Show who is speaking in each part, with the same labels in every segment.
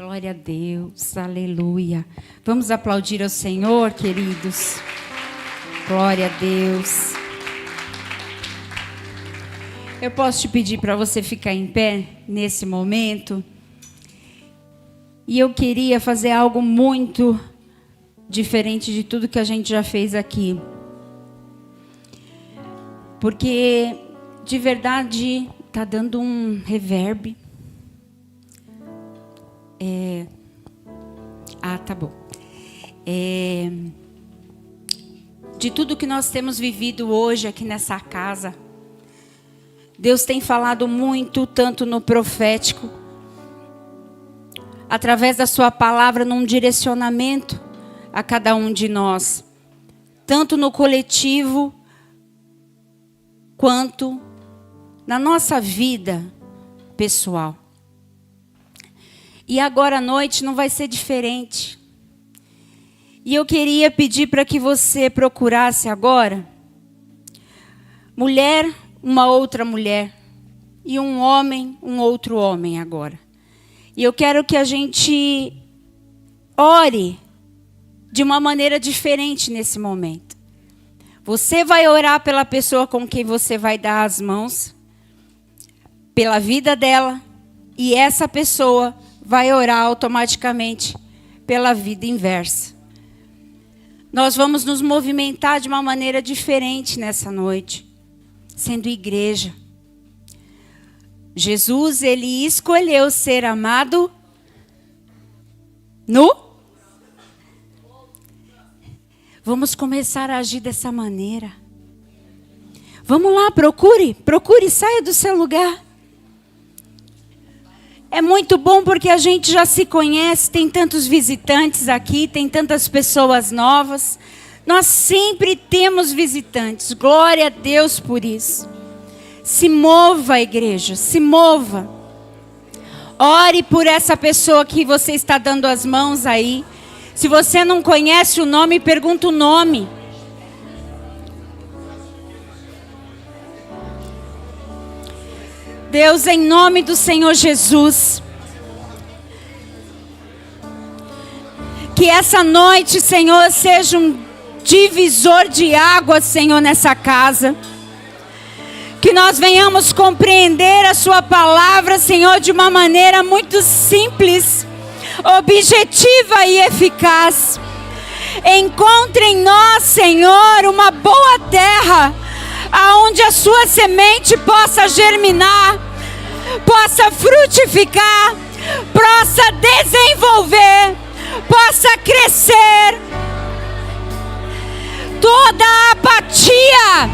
Speaker 1: Glória a Deus, aleluia. Vamos aplaudir ao Senhor, queridos. Glória a Deus. Eu posso te pedir para você ficar em pé nesse momento? E eu queria fazer algo muito diferente de tudo que a gente já fez aqui. Porque, de verdade, está dando um reverb. Tá bom. De tudo que nós temos vivido hoje aqui nessa casa, Deus tem falado muito, tanto no profético, através da sua palavra, num direcionamento a cada um de nós, tanto no coletivo, quanto na nossa vida pessoal. E agora à noite não vai ser diferente. E eu queria pedir para que você procurasse agora, mulher, uma outra mulher, e um homem, um outro homem agora. E eu quero que a gente ore de uma maneira diferente nesse momento. Você vai orar pela pessoa com quem você vai dar as mãos, pela vida dela, e essa pessoa vai orar automaticamente pela vida inversa. Nós vamos nos movimentar de uma maneira diferente nessa noite, sendo igreja. Jesus, ele escolheu ser amado nu. Vamos começar a agir dessa maneira. Vamos lá, procure, saia do seu lugar. É muito bom porque a gente já se conhece, tem tantos visitantes aqui, tem tantas pessoas novas. Nós sempre temos visitantes, glória a Deus por isso. Se mova, igreja, se mova. Ore por essa pessoa que você está dando as mãos aí. Se você não conhece o nome, pergunta o nome. Deus, em nome do Senhor Jesus, que essa noite, Senhor, seja um divisor de águas, Senhor, nessa casa. Que nós venhamos compreender a sua palavra, Senhor, de uma maneira muito simples, objetiva e eficaz. Encontre em nós, Senhor, uma boa terra, aonde a sua semente possa germinar, possa frutificar, possa desenvolver, possa crescer. Toda a apatia,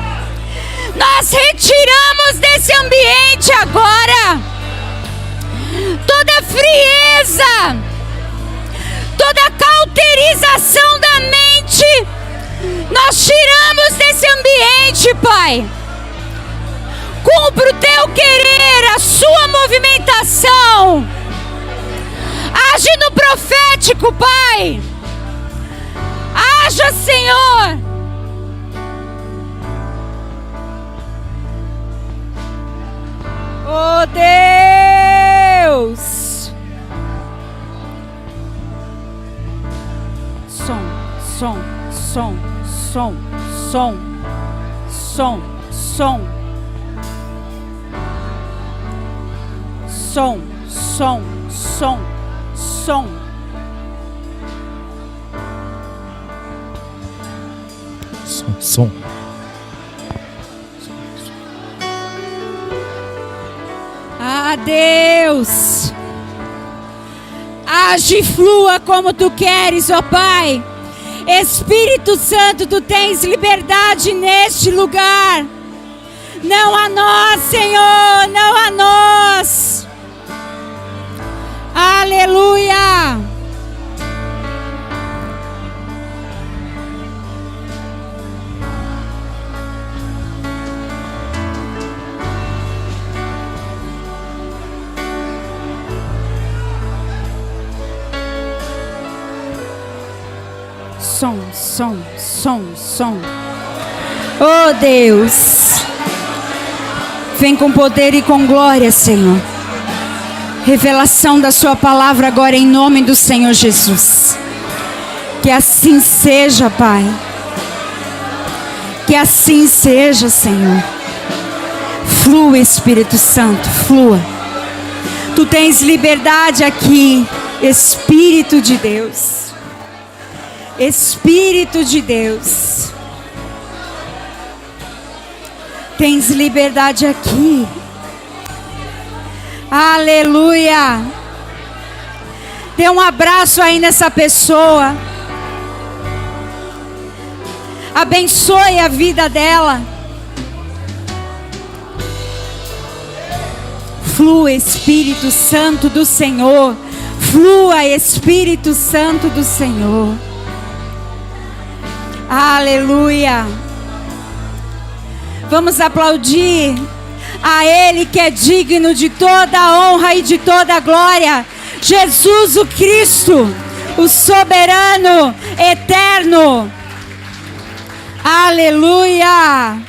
Speaker 1: nós retiramos desse ambiente agora. Toda frieza, toda cauterização da mente, nós tiramos desse ambiente, Pai. Cumpra o teu querer, a sua movimentação. Age no profético, Pai. Haja, Senhor. Oh, Deus. Som. Som, som, som. Som. Som, som, som.
Speaker 2: Som.
Speaker 1: Ah, Deus. Age e flua como tu queres, ó Pai. Espírito Santo, tu tens liberdade neste lugar. Não a nós, Senhor, não a nós. Aleluia. Som, som, som, som. Oh, Deus. Vem com poder e com glória, Senhor. Revelação da sua palavra agora em nome do Senhor Jesus. Que assim seja, Pai. Que assim seja, Senhor. Flua, Espírito Santo, flua. Tu tens liberdade aqui, Espírito de Deus. Espírito de Deus. Tens liberdade aqui. Aleluia. Dê um abraço aí nessa pessoa. Abençoe a vida dela. Flua, Espírito Santo do Senhor. Flua, Espírito Santo do Senhor. Aleluia. Vamos aplaudir a Ele que é digno de toda a honra e de toda a glória. Jesus o Cristo, o soberano, eterno. Aleluia.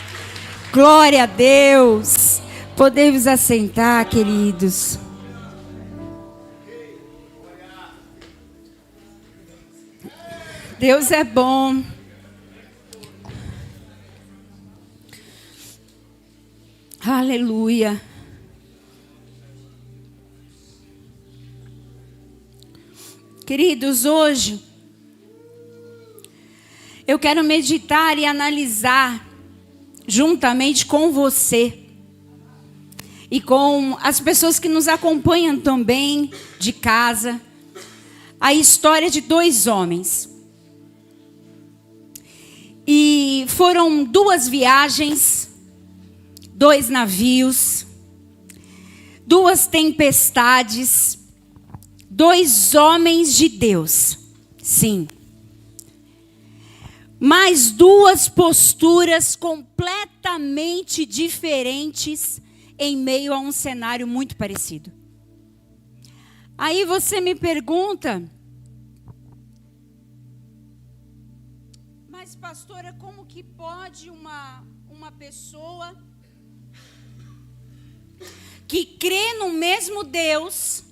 Speaker 1: Glória a Deus. Podemos assentar, queridos. Deus é bom. Aleluia. Queridos, hoje eu quero meditar e analisar juntamente com você e com as pessoas que nos acompanham também de casa, a história de dois homens. E foram 2 viagens, 2 navios, 2 tempestades, 2 homens de Deus, sim. Mas 2 posturas completamente diferentes em meio a um cenário muito parecido. Aí você me pergunta, mas pastora, como que pode uma pessoa que crê no mesmo Deus,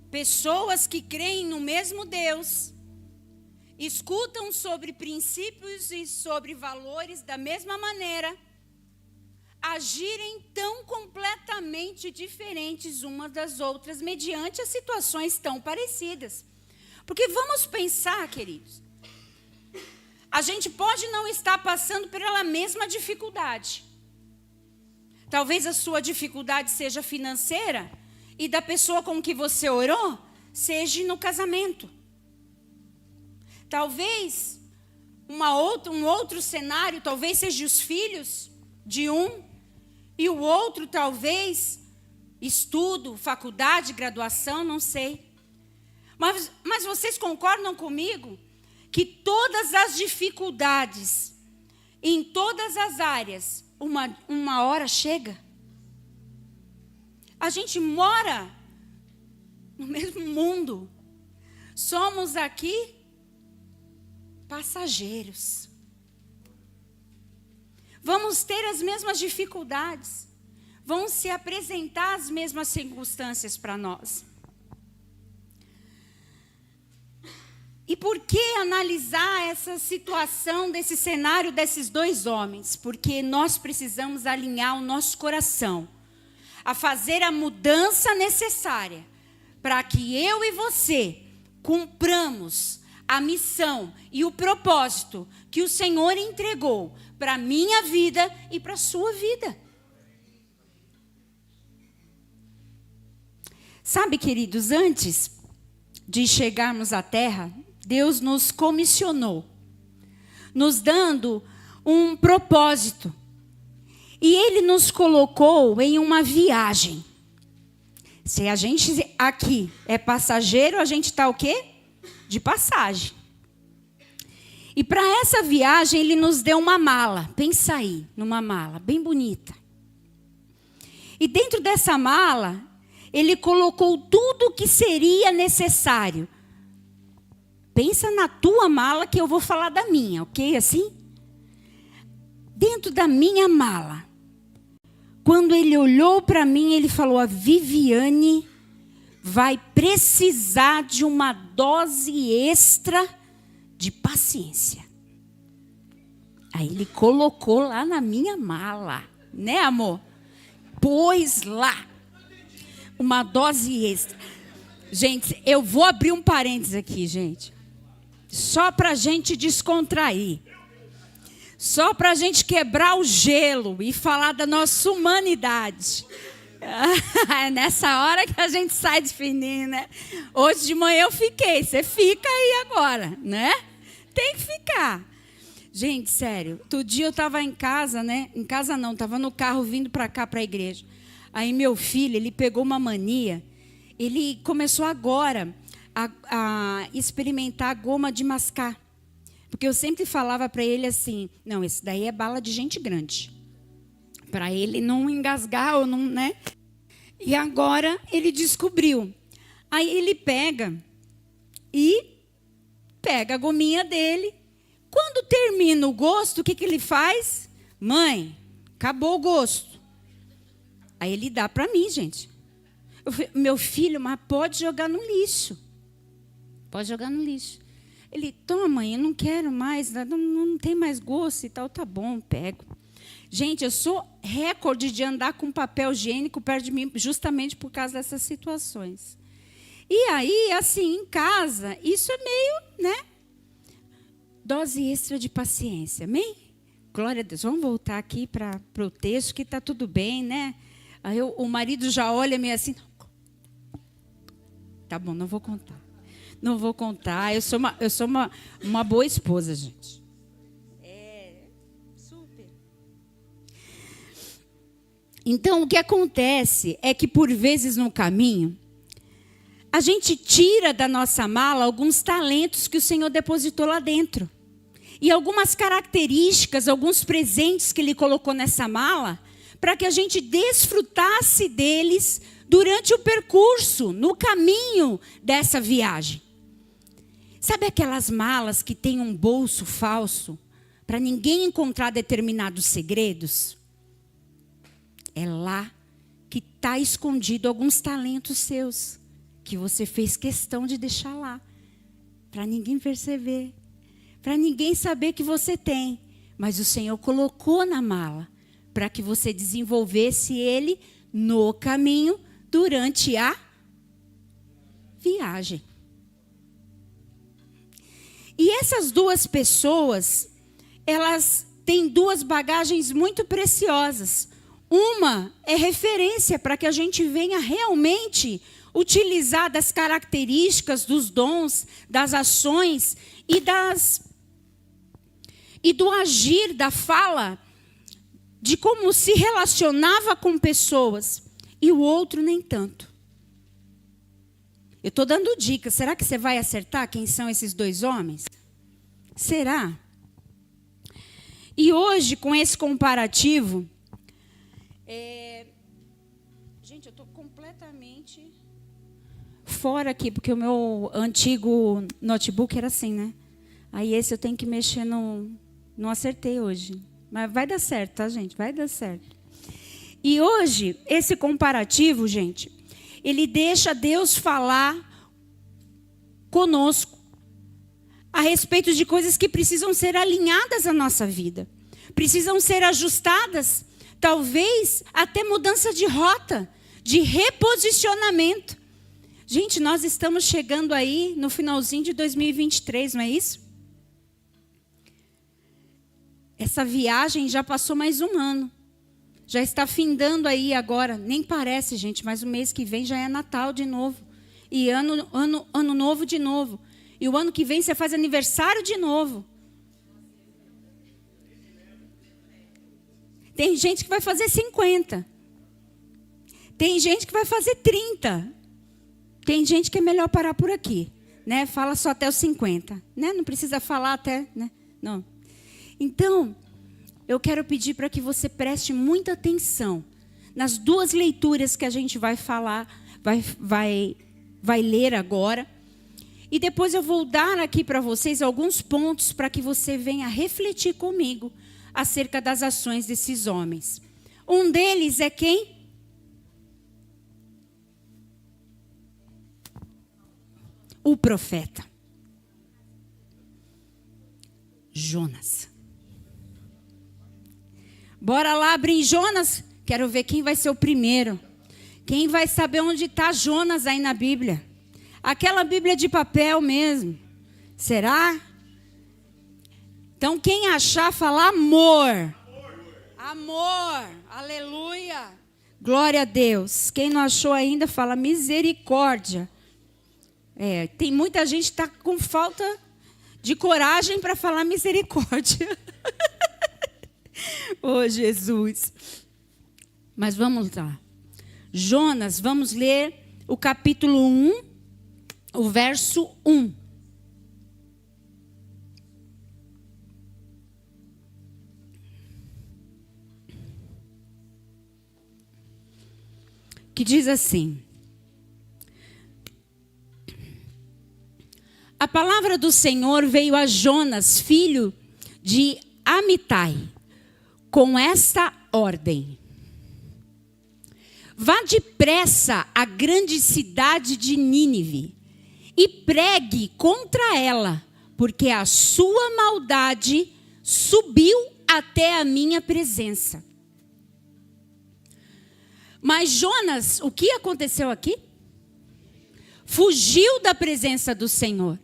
Speaker 1: pessoas que creem no mesmo Deus, escutam sobre princípios e sobre valores da mesma maneira, agirem tão completamente diferentes umas das outras, mediante as situações tão parecidas? Porque vamos pensar, queridos, a gente pode não estar passando pela mesma dificuldade. Talvez a sua dificuldade seja financeira e da pessoa com que você orou seja no casamento. Talvez um outro cenário, talvez seja os filhos de um, e o outro talvez estudo, faculdade, graduação, não sei. Mas vocês concordam comigo que todas as dificuldades, em todas as áreas, uma hora chega? A gente mora no mesmo mundo. Somos aqui passageiros. Vamos ter as mesmas dificuldades. Vão se apresentar as mesmas circunstâncias para nós. E por que analisar essa situação, desse cenário desses 2 homens? Porque nós precisamos alinhar o nosso coração a fazer a mudança necessária para que eu e você cumpramos a missão e o propósito que o Senhor entregou para a minha vida e para a sua vida. Sabe, queridos, antes de chegarmos à terra, Deus nos comissionou, nos dando um propósito. E Ele nos colocou em uma viagem. Se a gente aqui é passageiro, a gente está o quê? De passagem. E para essa viagem, Ele nos deu uma mala. Pensa aí, numa mala bem bonita. E dentro dessa mala, Ele colocou tudo o que seria necessário. Pensa na tua mala, que eu vou falar da minha, ok? Assim? Dentro da minha mala, quando ele olhou para mim, ele falou: a Viviane vai precisar de uma dose extra de paciência. Aí ele colocou lá na minha mala, né, amor? Pôs lá uma dose extra. Gente, eu vou abrir um parênteses aqui, gente. Só para a gente descontrair. Só para a gente quebrar o gelo e falar da nossa humanidade. É nessa hora que a gente sai de fininho, né? Hoje de manhã eu fiquei, você fica aí agora, né? Tem que ficar. Gente, sério, outro dia eu estava em casa, né? Em casa não, estava no carro vindo para cá, para a igreja. Aí meu filho, ele pegou uma mania, ele começou agora a experimentar a goma de mascar. Porque eu sempre falava para ele assim, não, esse daí é bala de gente grande. Para ele não engasgar ou não, né? E agora ele descobriu. Aí ele pega a gominha dele. Quando termina o gosto, o que ele faz? Mãe, acabou o gosto. Aí ele dá para mim, gente. Meu filho, mas pode jogar no lixo. Pode jogar no lixo. Ele, toma, mãe, eu não quero mais, não tem mais gosto e tal. Tá bom, pego. Gente, eu sou recorde de andar com papel higiênico perto de mim, justamente por causa dessas situações. E aí, assim, em casa, isso é meio, né? Dose extra de paciência, amém? Glória a Deus. Vamos voltar aqui para o texto, que está tudo bem, né? Aí o marido já olha meio assim. Tá bom, não vou contar. Não vou contar. Eu sou uma boa esposa, gente. Super. Então, o que acontece é que, por vezes, no caminho, a gente tira da nossa mala alguns talentos que o Senhor depositou lá dentro. E algumas características, alguns presentes que Ele colocou nessa mala, para que a gente desfrutasse deles durante o percurso, no caminho dessa viagem. Sabe aquelas malas que tem um bolso falso, para ninguém encontrar determinados segredos? É lá que está escondido alguns talentos seus, que você fez questão de deixar lá, para ninguém perceber, para ninguém saber que você tem. Mas o Senhor colocou na mala, para que você desenvolvesse ele no caminho, durante a viagem. E essas duas pessoas, elas têm duas bagagens muito preciosas. Uma é referência para que a gente venha realmente utilizar das características, dos dons, das ações e do agir, da fala, de como se relacionava com pessoas. E o outro nem tanto. Eu estou dando dicas. Será que você vai acertar quem são esses dois homens? Será? E hoje, com esse comparativo... Gente, eu estou completamente fora aqui, porque o meu antigo notebook era assim, né? Aí esse eu tenho que mexer no... Não acertei hoje. Mas vai dar certo, tá, gente? Vai dar certo. E hoje, esse comparativo, gente, ele deixa Deus falar conosco a respeito de coisas que precisam ser alinhadas à nossa vida. Precisam ser ajustadas, talvez até mudança de rota, de reposicionamento. Gente, nós estamos chegando aí no finalzinho de 2023, não é isso? Essa viagem já passou mais um ano. Já está findando aí agora. Nem parece, gente, mas o mês que vem já é Natal de novo. E ano novo de novo. E o ano que vem você faz aniversário de novo. Tem gente que vai fazer 50. Tem gente que vai fazer 30. Tem gente que é melhor parar por aqui, né? Fala só até os 50, né? Não precisa falar até, né? Não. Então, eu quero pedir para que você preste muita atenção nas duas leituras que a gente vai falar, vai ler agora. E depois eu vou dar aqui para vocês alguns pontos para que você venha refletir comigo acerca das ações desses homens. Um deles é quem? O profeta Jonas. Bora lá abrir Jonas. Quero ver quem vai ser o primeiro. Quem vai saber onde está Jonas aí na Bíblia? Aquela Bíblia de papel mesmo. Será? Então quem achar, fala amor. Amor. Aleluia. Glória a Deus. Quem não achou ainda, fala misericórdia. Tem muita gente que está com falta de coragem para falar misericórdia. Oh, Jesus. Mas vamos lá. Jonas, vamos ler o capítulo 1, o verso 1. Que diz assim: a palavra do Senhor veio a Jonas, filho de Amitai, com esta ordem: vá depressa à grande cidade de Nínive e pregue contra ela, porque a sua maldade subiu até a minha presença. Mas Jonas, o que aconteceu aqui? Fugiu da presença do Senhor,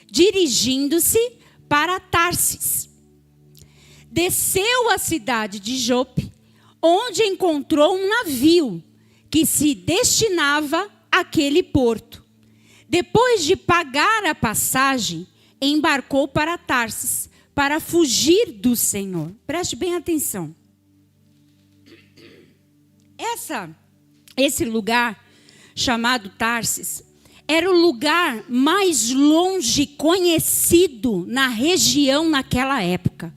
Speaker 1: dirigindo-se para Tarsis. Desceu à cidade de Jope, onde encontrou um navio que se destinava àquele porto. Depois de pagar a passagem, embarcou para Tarsis, para fugir do Senhor. Preste bem atenção. Esse lugar, chamado Tarsis, era o lugar mais longe conhecido na região naquela época.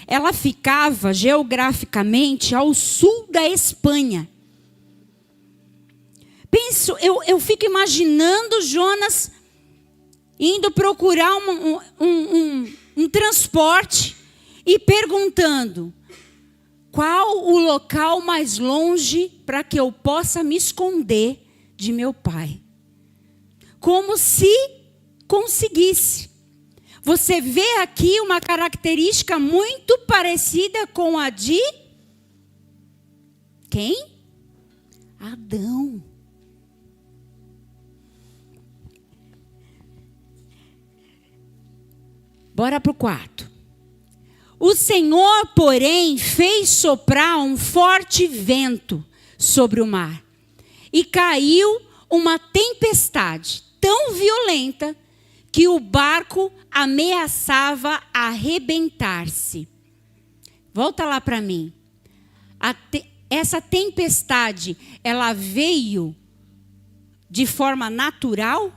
Speaker 1: Ela ficava geograficamente ao sul da Espanha. Eu fico imaginando Jonas indo procurar um transporte e perguntando: qual o local mais longe para que eu possa me esconder de meu pai? Como se conseguisse. Você vê aqui uma característica muito parecida com a de quem? Adão. Bora para o quarto. O Senhor, porém, fez soprar um forte vento sobre o mar, e caiu uma tempestade tão violenta que o barco ameaçava arrebentar-se. Volta lá para mim. Essa tempestade, ela veio de forma natural?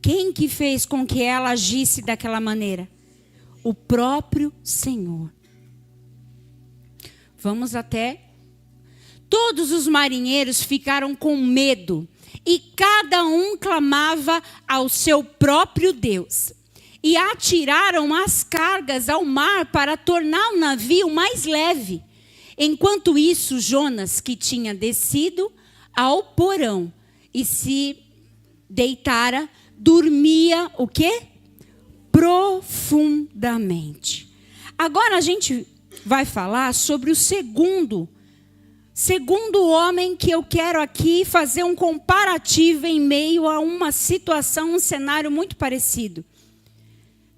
Speaker 1: Quem que fez com que ela agisse daquela maneira? O próprio Senhor. Vamos até... Todos os marinheiros ficaram com medo, e cada um clamava ao seu próprio Deus. E atiraram as cargas ao mar para tornar o navio mais leve. Enquanto isso, Jonas, que tinha descido ao porão e se deitara, dormia o quê? Profundamente. Agora a gente vai falar sobre o segundo homem que eu quero aqui fazer um comparativo em meio a uma situação, um cenário muito parecido.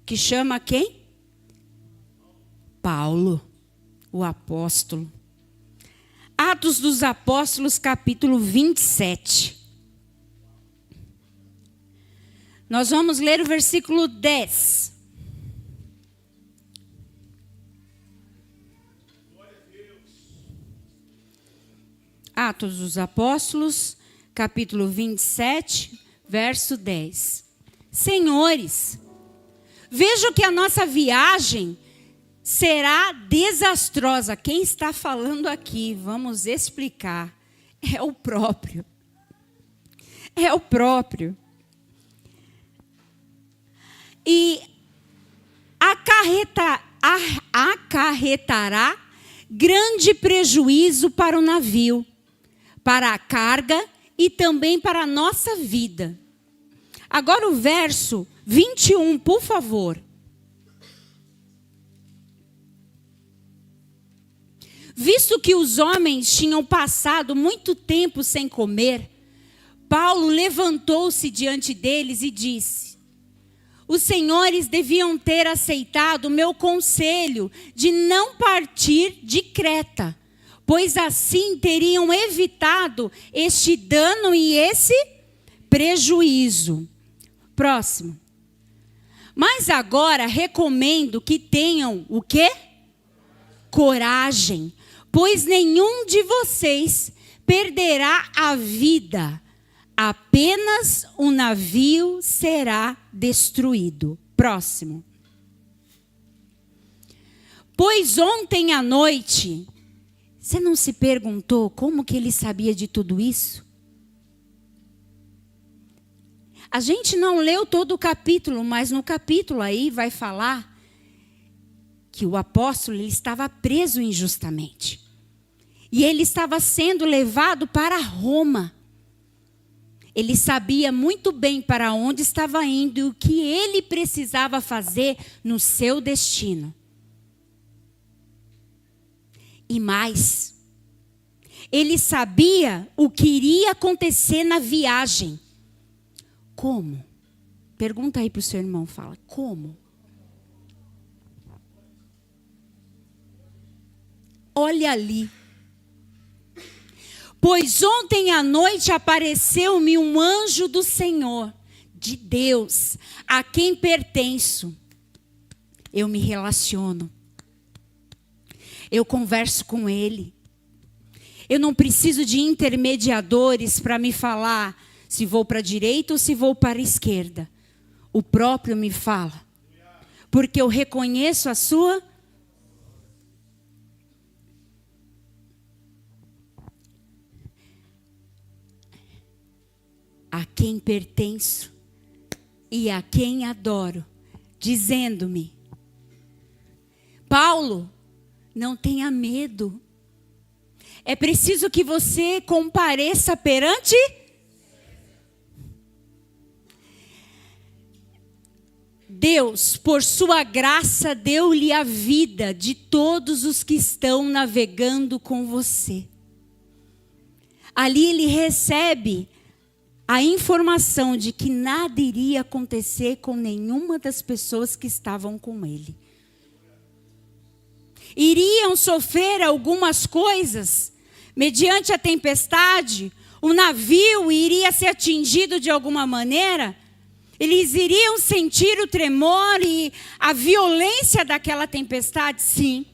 Speaker 1: Que chama quem? Paulo, o apóstolo. Atos dos Apóstolos, capítulo 27. Nós vamos ler o versículo 10. Atos dos Apóstolos, capítulo 27, verso 10. Senhores, vejo que a nossa viagem será desastrosa. Quem está falando aqui? Vamos explicar. É o próprio. É o próprio. E acarretará grande prejuízo para o navio, para a carga e também para a nossa vida. Agora o verso 21, por favor. Visto que os homens tinham passado muito tempo sem comer, Paulo levantou-se diante deles e disse: os senhores deviam ter aceitado o meu conselho de não partir de Creta, pois assim teriam evitado este dano e esse prejuízo. Próximo. Mas agora recomendo que tenham o quê? Coragem, pois nenhum de vocês perderá a vida. Apenas o navio será destruído. Próximo. Pois ontem à noite, você não se perguntou como que ele sabia de tudo isso? A gente não leu todo o capítulo, mas no capítulo aí vai falar que o apóstolo ele estava preso injustamente. E ele estava sendo levado para Roma. Ele sabia muito bem para onde estava indo e o que ele precisava fazer no seu destino. E mais, ele sabia o que iria acontecer na viagem. Como? Pergunta aí para o seu irmão, fala, como? Olha ali. Pois ontem à noite apareceu-me um anjo do Senhor, de Deus, a quem pertenço. Eu me relaciono. Eu converso com ele. Eu não preciso de intermediadores para me falar se vou para a direita ou se vou para a esquerda. O próprio me fala. Porque eu reconheço a sua a quem pertenço e a quem adoro, dizendo-me: Paulo, não tenha medo. É preciso que você compareça perante Deus, por sua graça, deu-lhe a vida de todos os que estão navegando com você. Ali ele recebe a informação de que nada iria acontecer com nenhuma das pessoas que estavam com ele. Iriam sofrer algumas coisas, mediante a tempestade, o navio iria ser atingido de alguma maneira, eles iriam sentir o tremor e a violência daquela tempestade, sim.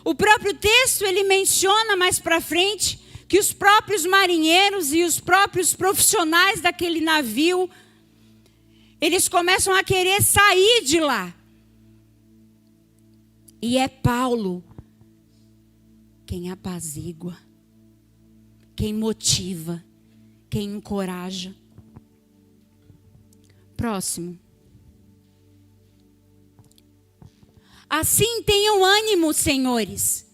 Speaker 1: O próprio texto, ele menciona mais para frente, que os próprios marinheiros e os próprios profissionais daquele navio, eles começam a querer sair de lá. E é Paulo quem apazigua, quem motiva, quem encoraja. Próximo. Assim tenham ânimo, senhores.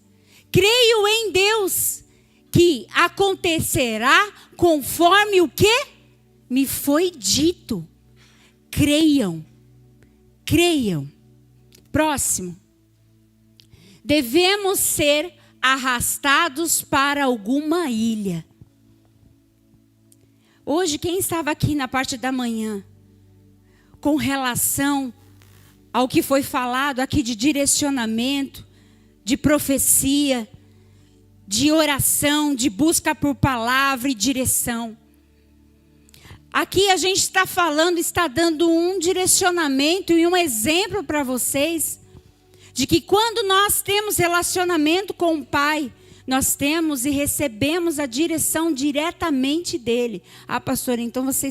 Speaker 1: Creio em Deus, que acontecerá conforme o que me foi dito. Creiam. Creiam. Próximo. Devemos ser arrastados para alguma ilha. Hoje, quem estava aqui na parte da manhã, com relação ao que foi falado aqui de direcionamento, de profecia, de oração, de busca por palavra e direção. Aqui a gente está falando, está dando um direcionamento e um exemplo para vocês, de que quando nós temos relacionamento com o Pai, nós temos e recebemos a direção diretamente dele. Ah, pastor, então você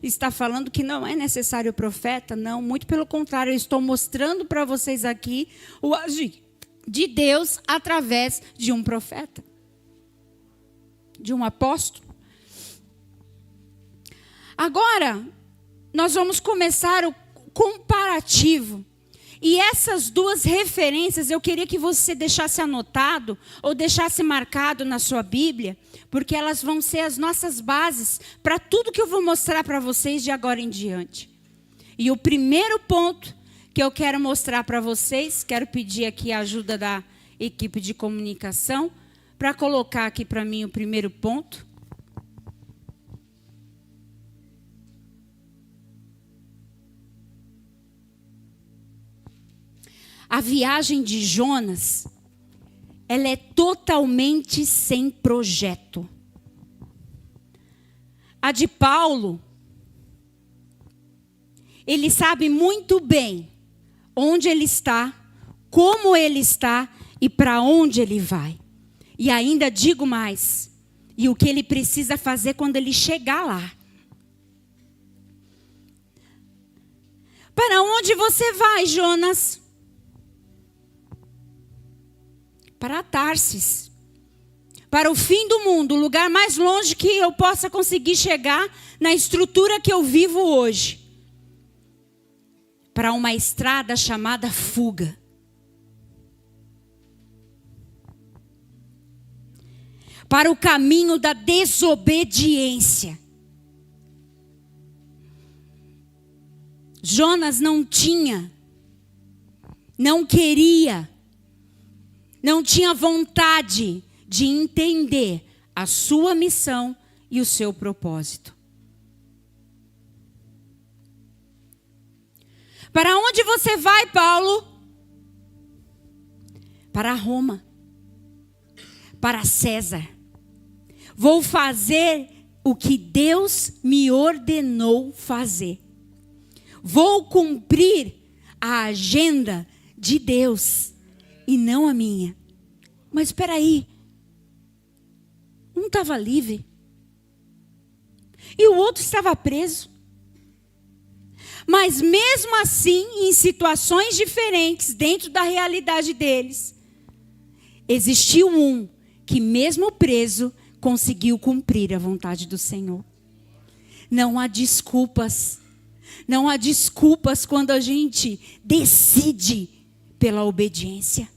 Speaker 1: está falando que não é necessário o profeta? Não, muito pelo contrário, eu estou mostrando para vocês aqui o agir de Deus através de um profeta, de um apóstolo. Agora, nós vamos começar o comparativo. E essas duas referências eu queria que você deixasse anotado ou deixasse marcado na sua Bíblia, porque elas vão ser as nossas bases para tudo que eu vou mostrar para vocês de agora em diante. E o primeiro ponto que eu quero mostrar para vocês, quero pedir aqui a ajuda da equipe de comunicação para colocar aqui para mim o primeiro ponto. A viagem de Jonas, ela é totalmente sem projeto. A de Paulo, ele sabe muito bem onde ele está, como ele está e para onde ele vai. E ainda digo mais, e o que ele precisa fazer quando ele chegar lá. Para onde você vai, Jonas? Para Tarsis, para o fim do mundo, o lugar mais longe que eu possa conseguir chegar na estrutura que eu vivo hoje. Para uma estrada chamada fuga. Para o caminho da desobediência. Jonas não tinha, não queria, não tinha vontade de entender a sua missão e o seu propósito. Para onde você vai, Paulo? Para Roma. Para César. Vou fazer o que Deus me ordenou fazer. Vou cumprir a agenda de Deus. E não a minha. Mas espera aí. Um estava livre. E o outro estava preso. Mas mesmo assim, em situações diferentes, dentro da realidade deles, existiu um que mesmo preso, conseguiu cumprir a vontade do Senhor. Não há desculpas. Não há desculpas quando a gente decide pela obediência.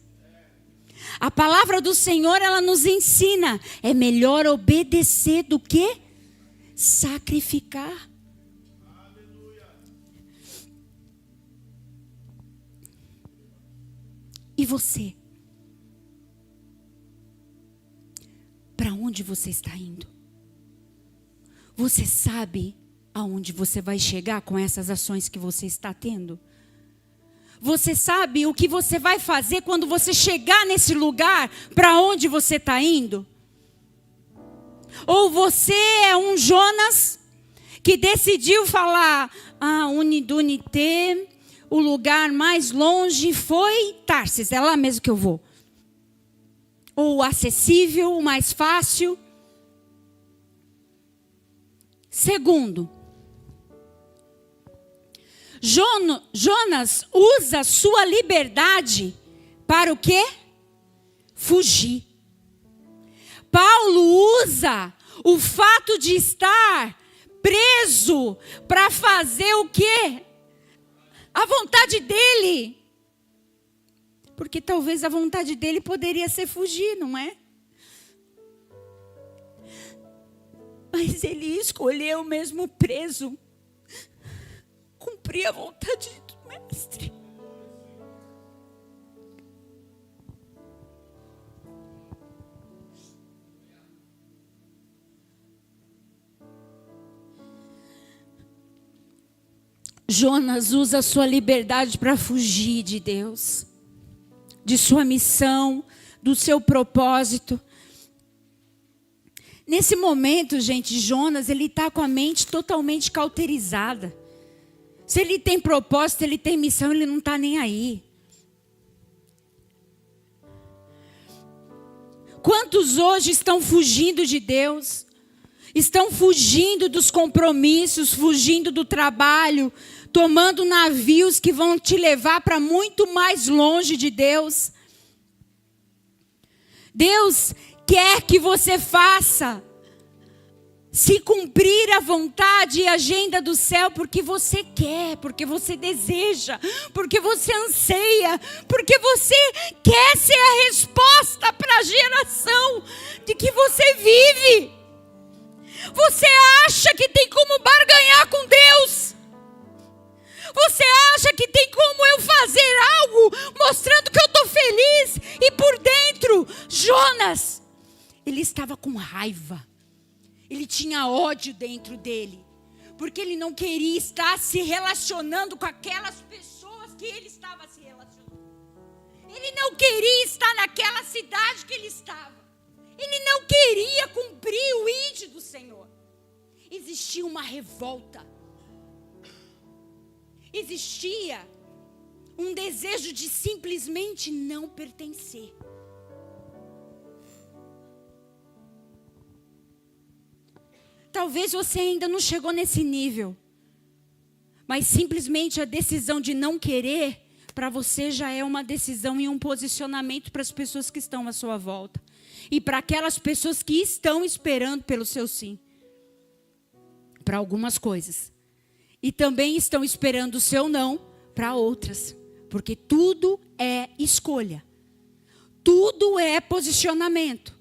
Speaker 1: A palavra do Senhor, ela nos ensina, é melhor obedecer do que sacrificar. E você? Para onde você está indo? Você sabe aonde você vai chegar com essas ações que você está tendo? Você sabe o que você vai fazer quando você chegar nesse lugar para onde você está indo? Ou você é um Jonas que decidiu falar, Unidunité, o lugar mais longe foi Tarsis, é lá mesmo que eu vou. Ou acessível, o mais fácil. Segundo, Jonas usa sua liberdade para o quê? Fugir. Paulo usa o fato de estar preso para fazer o quê? A vontade dele. Porque talvez a vontade dele poderia ser fugir, não é? Mas ele escolheu mesmo preso cumprir a vontade do mestre. Jonas usa a sua liberdade para fugir de Deus, de sua missão, do seu propósito. Nesse momento, gente, Jonas, ele está com a mente totalmente cauterizada. Se ele tem propósito, ele tem missão, ele não está nem aí. Quantos hoje estão fugindo de Deus? Estão fugindo dos compromissos, fugindo do trabalho, tomando navios que vão te levar para muito mais longe de Deus. Deus quer que você faça se cumprir a vontade e a agenda do céu, porque você quer, porque você deseja, porque você anseia, porque você quer ser a resposta para a geração de que você vive. Você acha que tem como barganhar com Deus? Você acha que tem como eu fazer algo mostrando que eu estou feliz? E por dentro, Jonas, ele estava com raiva. Ele tinha ódio dentro dele, porque ele não queria estar se relacionando com aquelas pessoas que ele estava se relacionando. Ele não queria estar naquela cidade que ele estava. Ele não queria cumprir o ídolo do Senhor. Existia uma revolta. Existia um desejo de simplesmente não pertencer. Talvez você ainda não chegou nesse nível, mas simplesmente a decisão de não querer, para você já é uma decisão e um posicionamento para as pessoas que estão à sua volta. E para aquelas pessoas que estão esperando pelo seu sim. Para algumas coisas. E também estão esperando o seu não para outras. Porque tudo é escolha. Tudo é posicionamento.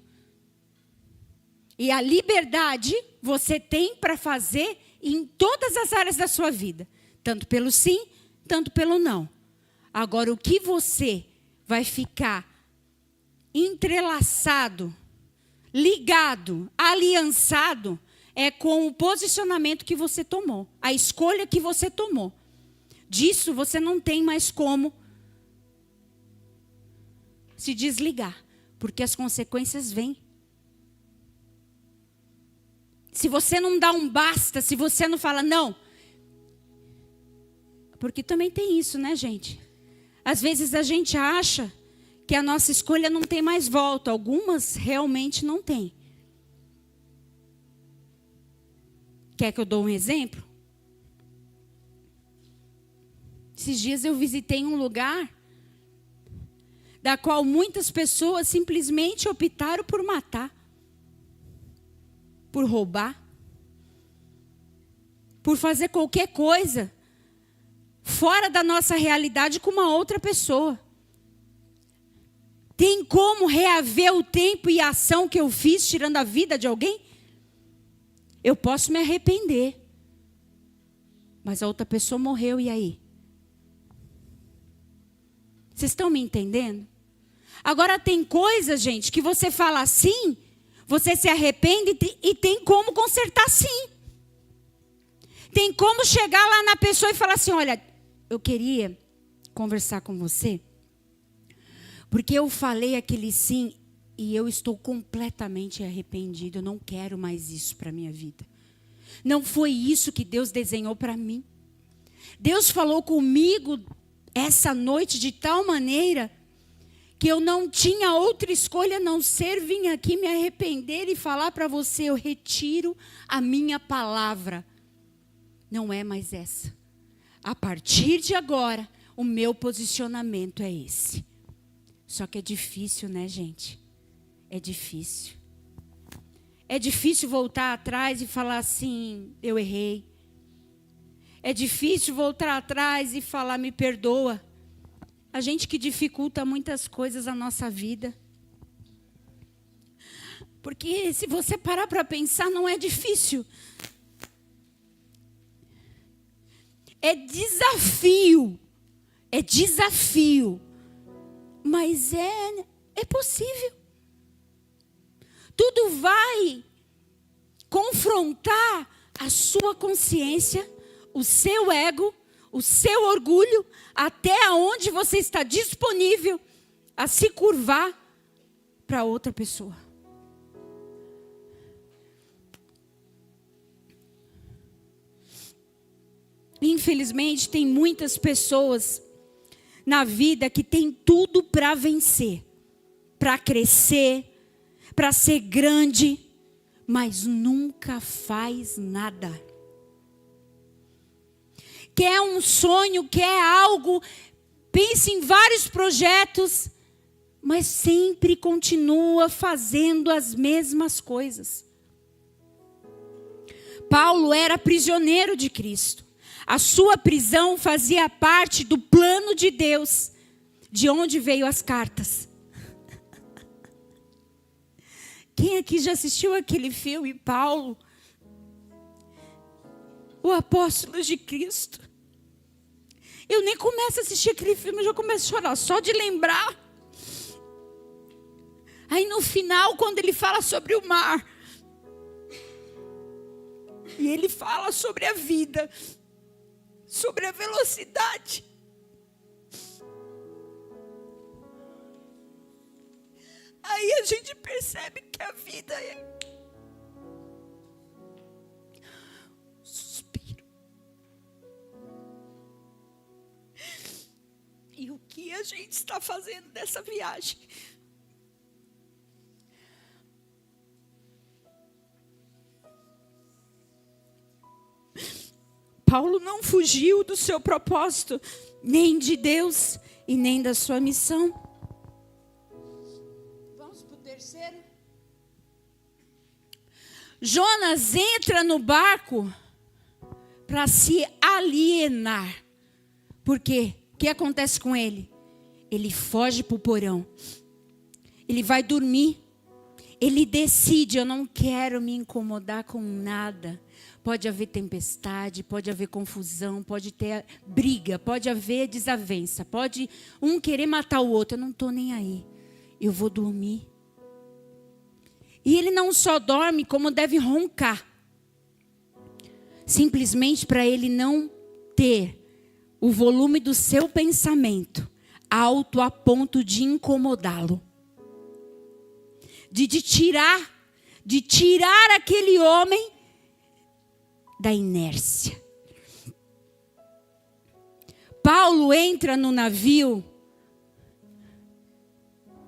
Speaker 1: E a liberdade você tem para fazer em todas as áreas da sua vida. Tanto pelo sim, tanto pelo não. Agora, o que você vai ficar entrelaçado, ligado, aliançado, é com o posicionamento que você tomou. A escolha que você tomou. Disso você não tem mais como se desligar. Porque as consequências vêm. Se você não dá um basta, se você não fala não. Porque também tem isso, né, gente? Às vezes a gente acha que a nossa escolha não tem mais volta. Algumas realmente não tem. Quer que eu dou um exemplo? Esses dias eu visitei um lugar da qual muitas pessoas simplesmente optaram por matar. Por roubar, por fazer qualquer coisa fora da nossa realidade com uma outra pessoa. Tem como reaver o tempo e a ação que eu fiz tirando a vida de alguém? Eu posso me arrepender, mas a outra pessoa morreu, e aí? Vocês estão me entendendo? Agora tem coisa, gente, que você fala assim, você se arrepende e tem como consertar sim. Tem como chegar lá na pessoa e falar assim, olha, eu queria conversar com você, porque eu falei aquele sim e eu estou completamente arrependido. Eu não quero mais isso para a minha vida. Não foi isso que Deus desenhou para mim. Deus falou comigo essa noite de tal maneira que eu não tinha outra escolha a não ser vir aqui me arrepender e falar para você, eu retiro a minha palavra. Não é mais essa. A partir de agora, o meu posicionamento é esse. Só que é difícil, né, gente? É difícil. É difícil voltar atrás e falar assim, eu errei. É difícil voltar atrás e falar, me perdoa. A gente que dificulta muitas coisas na nossa vida. Porque se você parar para pensar, não é difícil. É desafio. É desafio. Mas é possível. Tudo vai confrontar a sua consciência, o seu ego, o seu orgulho, até onde você está disponível a se curvar para outra pessoa. Infelizmente, tem muitas pessoas na vida que tem tudo para vencer, para crescer, para ser grande, mas nunca faz nada. Quer um sonho, quer algo, pensa em vários projetos, mas sempre continua fazendo as mesmas coisas. Paulo era prisioneiro de Cristo. A sua prisão fazia parte do plano de Deus, de onde veio as cartas. Quem aqui já assistiu aquele filme, Paulo, o apóstolo de Cristo? Eu nem começo a assistir aquele filme, eu já começo a chorar, só de lembrar. Aí no final, quando ele fala sobre o mar, e ele fala sobre a vida, sobre a velocidade. Aí a gente percebe que a vida é um suspiro. E o que a gente está fazendo dessa viagem? Paulo não fugiu do seu propósito, nem de Deus e nem da sua missão. Vamos para o terceiro. Jonas entra no barco para se alienar. Por quê? O que acontece com ele? Ele foge para o porão. Ele vai dormir. Ele decide, eu não quero me incomodar com nada. Pode haver tempestade, pode haver confusão, pode ter briga, pode haver desavença, pode um querer matar o outro. Eu não estou nem aí. Eu vou dormir. E ele não só dorme, como deve roncar. Simplesmente para ele não ter o volume do seu pensamento alto a ponto de incomodá-lo. De tirar aquele homem da inércia. Paulo entra no navio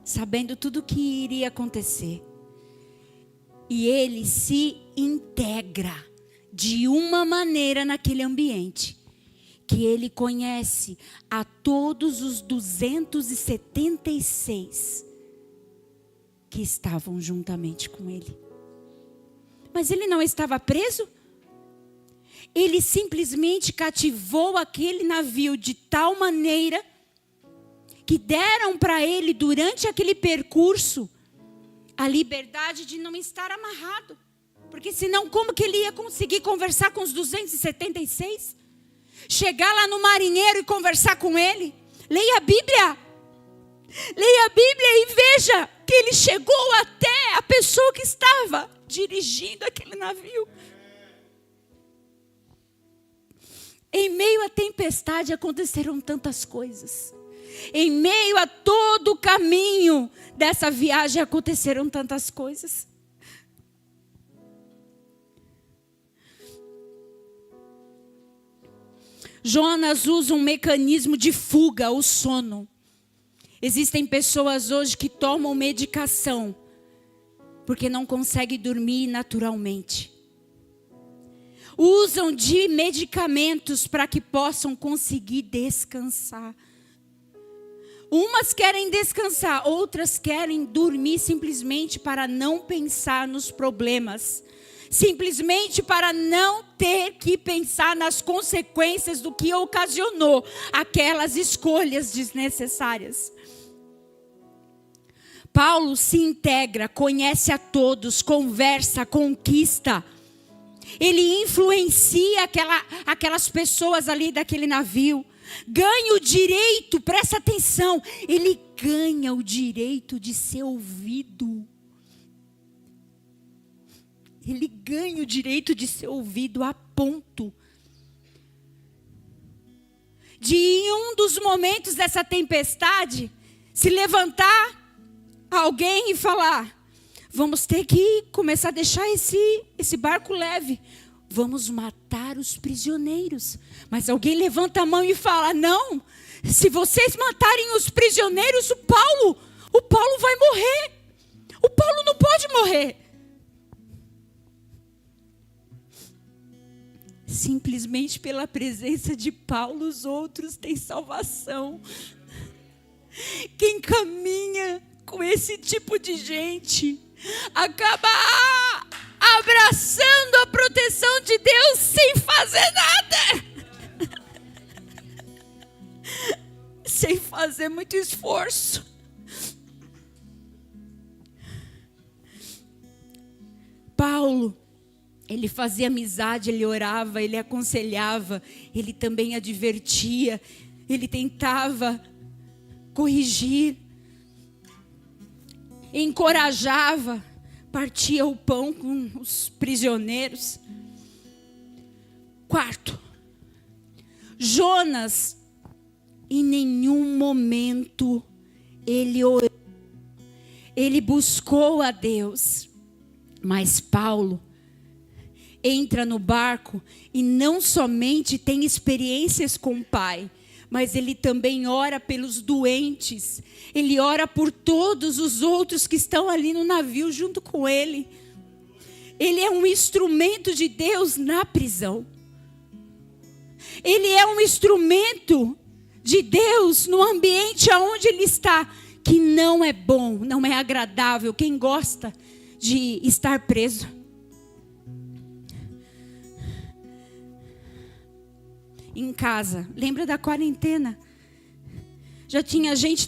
Speaker 1: sabendo tudo o que iria acontecer. E ele se integra de uma maneira naquele ambiente que ele conhece a todos os 276 que estavam juntamente com ele. Mas ele não estava preso? Ele simplesmente cativou aquele navio de tal maneira que deram para ele, durante aquele percurso, a liberdade de não estar amarrado. Porque senão como que ele ia conseguir conversar com os 276? Chegar lá no marinheiro e conversar com ele? Leia a Bíblia. Leia a Bíblia e veja que ele chegou até a pessoa que estava dirigindo aquele navio. Em meio à tempestade aconteceram tantas coisas. Em meio a todo o caminho dessa viagem aconteceram tantas coisas. Jonas usa um mecanismo de fuga, o sono. Existem pessoas hoje que tomam medicação porque não conseguem dormir naturalmente. Usam de medicamentos para que possam conseguir descansar. Umas querem descansar, outras querem dormir simplesmente para não pensar nos problemas. Simplesmente para não ter que pensar nas consequências do que ocasionou aquelas escolhas desnecessárias. Paulo se integra, conhece a todos, conversa, conquista. Ele influencia aquelas pessoas ali daquele navio. Ganha o direito, presta atenção, ele ganha o direito de ser ouvido. Ele ganha o direito de ser ouvido a ponto de, em um dos momentos dessa tempestade, se levantar alguém e falar: vamos ter que começar a deixar esse barco leve. Vamos matar os prisioneiros. Mas alguém levanta a mão e fala: não, se vocês matarem os prisioneiros, o Paulo vai morrer. O Paulo não pode morrer. Simplesmente pela presença de Paulo, os outros têm salvação. Quem caminha com esse tipo de gente acaba abraçando a proteção fazer nada. Sem fazer muito esforço. Paulo, ele fazia amizade, ele orava, ele aconselhava, ele também advertia, ele tentava corrigir, encorajava, partia o pão com os prisioneiros. Quarto, Jonas, em nenhum momento ele orou, ele buscou a Deus. Mas Paulo entra no barco e não somente tem experiências com o Pai, mas ele também ora pelos doentes. Ele ora por todos os outros que estão ali no navio junto com ele. Ele é um instrumento de Deus na prisão. Ele é um instrumento de Deus no ambiente aonde ele está, que não é bom, não é agradável. Quem gosta de estar preso? Em casa, lembra da quarentena? Já tinha gente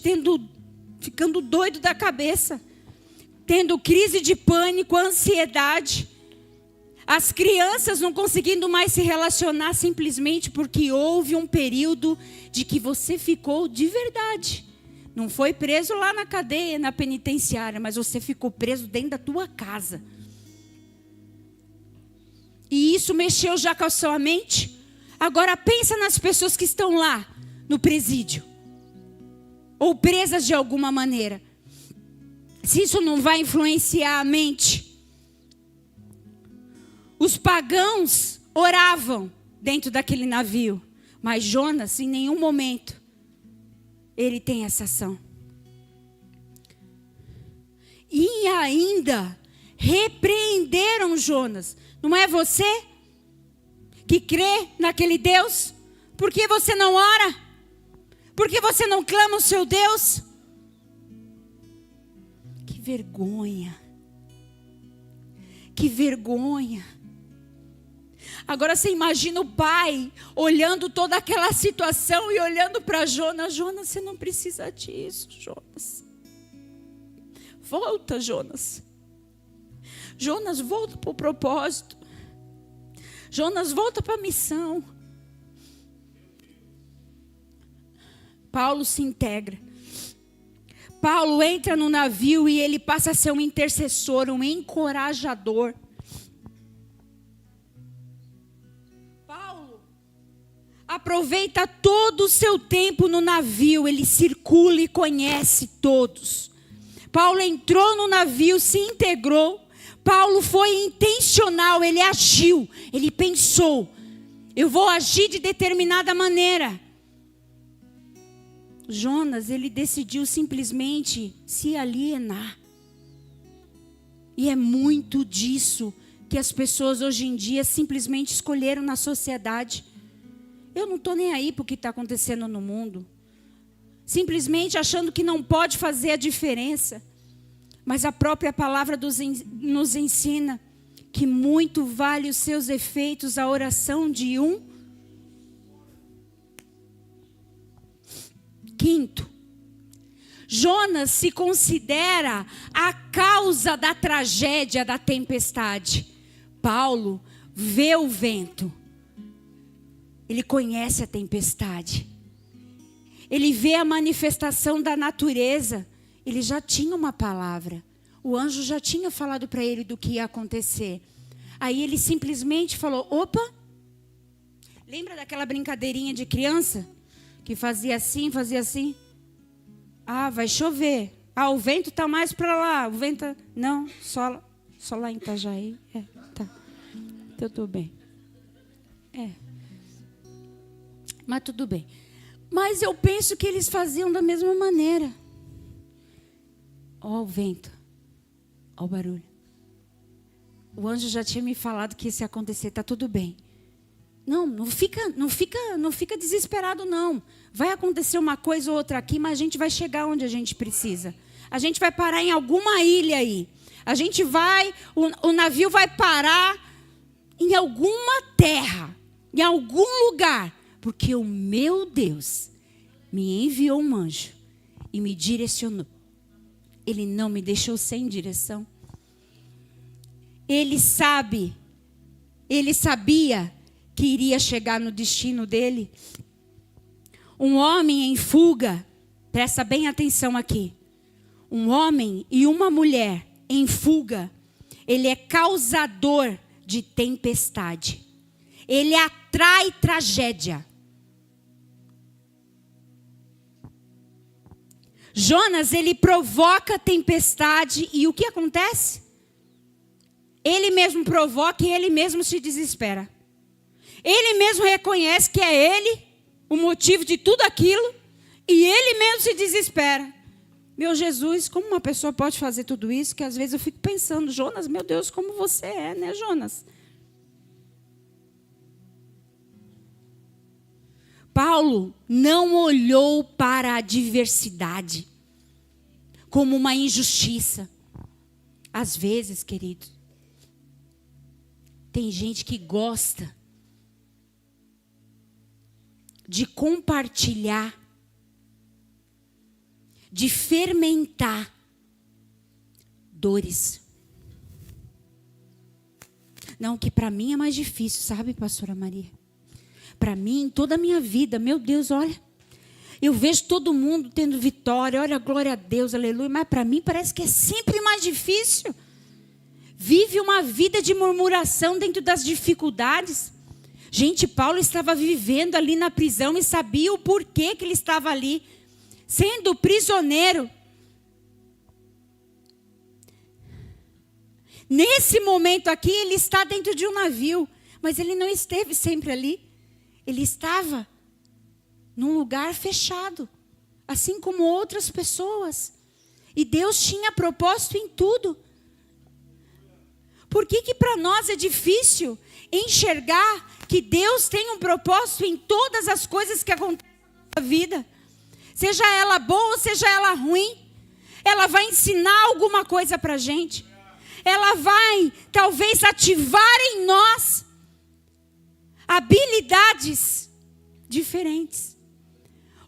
Speaker 1: ficando doido da cabeça, tendo crise de pânico, ansiedade. As crianças não conseguindo mais se relacionar simplesmente porque houve um período de que você ficou de verdade. Não foi preso lá na cadeia, na penitenciária, mas você ficou preso dentro da tua casa. E isso mexeu já com a sua mente. Agora pensa nas pessoas que estão lá no presídio, ou presas de alguma maneira. Se isso não vai influenciar a mente. Os pagãos oravam dentro daquele navio, mas Jonas, em nenhum momento, ele tem essa ação. E ainda repreenderam Jonas. Não é você que crê naquele Deus? Por que você não ora? Por que você não clama o seu Deus? Que vergonha. Que vergonha. Agora você imagina o pai olhando toda aquela situação e olhando para Jonas. Jonas, você não precisa disso, Jonas. Volta, Jonas. Jonas, volta para o propósito. Jonas, volta para a missão. Paulo se integra. Paulo entra no navio e ele passa a ser um intercessor, um encorajador. Aproveita todo o seu tempo no navio, ele circula e conhece todos. Paulo entrou no navio, se integrou. Paulo foi intencional, ele agiu, ele pensou: eu vou agir de determinada maneira. Jonas, ele decidiu simplesmente se alienar. E é muito disso que as pessoas hoje em dia simplesmente escolheram na sociedade. Eu não estou nem aí para o que está acontecendo no mundo. Simplesmente achando que não pode fazer a diferença. Mas a própria palavra nos ensina que muito vale os seus efeitos a oração de um. Quinto, Jonas se considera a causa da tragédia da tempestade. Paulo vê o vento. Ele conhece a tempestade. Ele vê a manifestação da natureza. Ele já tinha uma palavra. O anjo já tinha falado para ele do que ia acontecer. Aí ele simplesmente falou: opa, lembra daquela brincadeirinha de criança? Que fazia assim, fazia assim. Ah, vai chover. Ah, o vento está mais para lá. O vento... Não, só lá em Itajaí. Tá. Tudo bem. Mas tudo bem. Mas eu penso que eles faziam da mesma maneira. Ó o vento. Ó o barulho. O anjo já tinha me falado que isso ia acontecer. Tá tudo bem. Não fica desesperado não. Vai acontecer uma coisa ou outra aqui, mas a gente vai chegar onde a gente precisa. A gente vai parar em alguma ilha aí. O navio vai parar em alguma terra. em algum lugar, porque o meu Deus me enviou um anjo e me direcionou. Ele não me deixou sem direção. Ele sabia que iria chegar no destino dele. Um homem em fuga, presta bem atenção aqui. Um homem e uma mulher em fuga, ele é causador de tempestade. Ele atrai tragédia. Jonas, ele provoca tempestade e o que acontece? Ele mesmo provoca e ele mesmo se desespera. Ele mesmo reconhece que é ele o motivo de tudo aquilo e ele mesmo se desespera. Meu Jesus, como uma pessoa pode fazer tudo isso? Que às vezes eu fico pensando, Jonas, meu Deus, como você é, né, Jonas? Paulo não olhou para a adversidade como uma injustiça. Às vezes, queridos, tem gente que gosta de compartilhar, de fermentar dores. Não, que para mim é mais difícil, sabe, pastora Maria? Para mim, toda a minha vida, meu Deus, olha, eu vejo todo mundo tendo vitória, olha, glória a Deus, aleluia, mas para mim parece que é sempre mais difícil. Vive uma vida de murmuração dentro das dificuldades. Gente, Paulo estava vivendo ali na prisão e sabia o porquê que ele estava ali, sendo prisioneiro. Nesse momento aqui, ele está dentro de um navio, mas ele não esteve sempre ali. Ele estava num lugar fechado, assim como outras pessoas. E Deus tinha propósito em tudo. Por que para nós é difícil enxergar que Deus tem um propósito em todas as coisas que acontecem na nossa vida? Seja ela boa ou seja ela ruim, ela vai ensinar alguma coisa para a gente. Ela vai, talvez, ativar em nós habilidades diferentes.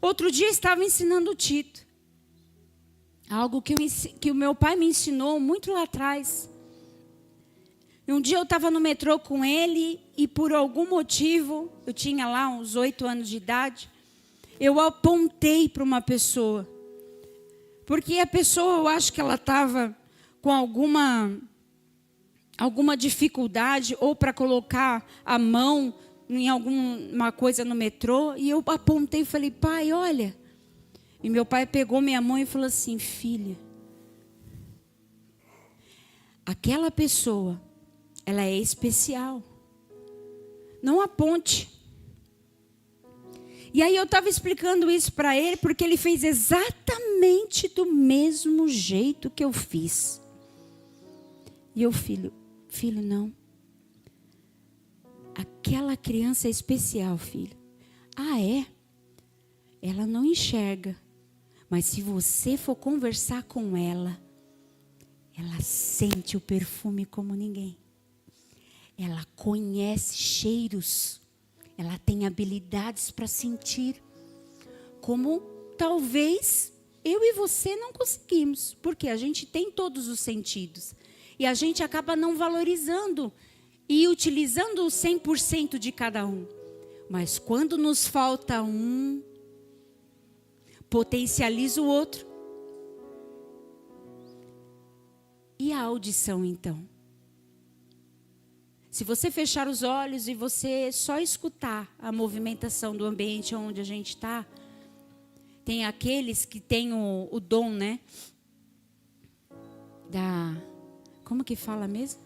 Speaker 1: Outro dia eu estava ensinando o Tito. Algo que o meu pai me ensinou muito lá atrás. Um dia eu estava no metrô com ele e por algum motivo, eu tinha lá uns 8 anos de idade, eu apontei para uma pessoa. Porque a pessoa, eu acho que ela estava com alguma dificuldade ou para colocar a mão em alguma coisa no metrô. E eu apontei e falei, pai, olha. E meu pai pegou minha mão e falou assim, filha, aquela pessoa, ela é especial. Não aponte. E aí eu estava explicando isso para ele, porque ele fez exatamente do mesmo jeito que eu fiz. E eu, filho, não. Aquela criança é especial, filho. Ah, é? Ela não enxerga. Mas se você for conversar com ela, ela sente o perfume como ninguém. Ela conhece cheiros. Ela tem habilidades para sentir. Como talvez eu e você não conseguimos. Porque a gente tem todos os sentidos. E a gente acaba não valorizando e utilizando o 100% de cada um. Mas quando nos falta um, potencializa o outro. E a audição, então? Se você fechar os olhos e você só escutar a movimentação do ambiente onde a gente está, tem aqueles que têm o dom, né? Como que fala mesmo?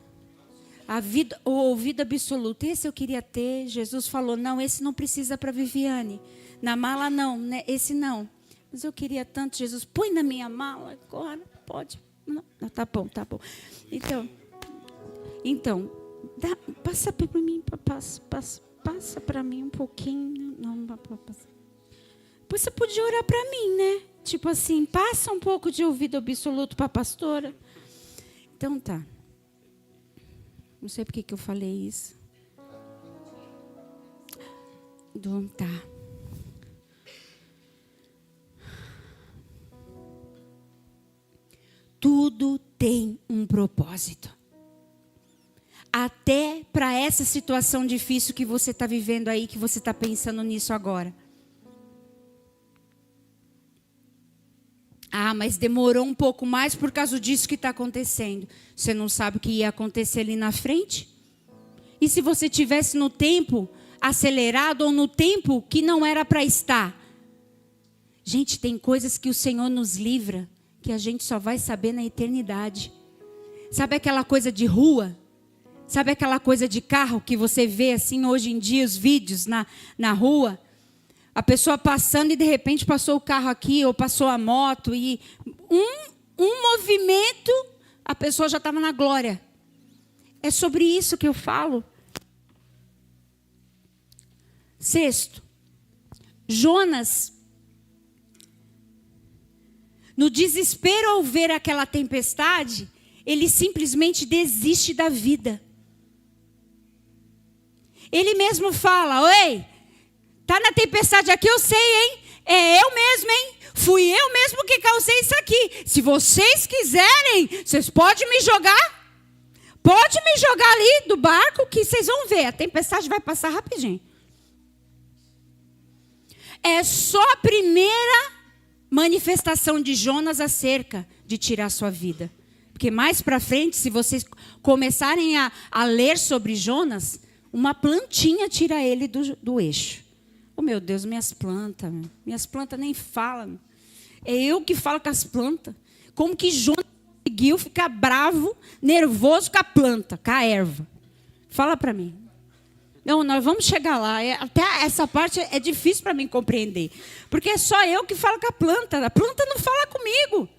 Speaker 1: O ouvido absoluto. Esse eu queria ter. Jesus falou, não, esse não precisa para Viviane. Na mala não, né? Esse não. Mas eu queria tanto, Jesus, põe na minha mala agora, pode. Não, tá bom. Então, passa para mim, passa para mim um pouquinho. Não, passa. Pois você podia orar para mim, né? Tipo assim, passa um pouco de ouvido absoluto para a pastora. Então tá. Não sei por que eu falei isso. Tá. Tudo tem um propósito. Até para essa situação difícil que você está vivendo aí, que você está pensando nisso agora. Ah, mas demorou um pouco mais por causa disso que está acontecendo. Você não sabe o que ia acontecer ali na frente? E se você tivesse no tempo acelerado ou no tempo que não era para estar? Gente, tem coisas que o Senhor nos livra que a gente só vai saber na eternidade. Sabe aquela coisa de rua? Sabe aquela coisa de carro que você vê assim hoje em dia, os vídeos na rua? A pessoa passando e de repente passou o carro aqui ou passou a moto e um movimento, a pessoa já estava na glória. É sobre isso que eu falo. Sexto, Jonas, no desespero ao ver aquela tempestade, ele simplesmente desiste da vida. Ele mesmo fala: oi, tá na tempestade aqui, eu sei, hein? É eu mesmo, hein? Fui eu mesmo que causei isso aqui. Se vocês quiserem, vocês podem me jogar. Pode me jogar ali do barco que vocês vão ver. A tempestade vai passar rapidinho. É só a primeira manifestação de Jonas acerca de tirar sua vida. Porque mais para frente, se vocês começarem a ler sobre Jonas, uma plantinha tira ele do eixo. Oh, meu Deus, minhas plantas nem falam. É eu que falo com as plantas. Como que Jonas conseguiu ficar bravo, nervoso com a planta, com a erva? Fala para mim. Não, nós vamos chegar lá. Até essa parte é difícil para mim compreender. Porque é só eu que falo com a planta. A planta não fala comigo.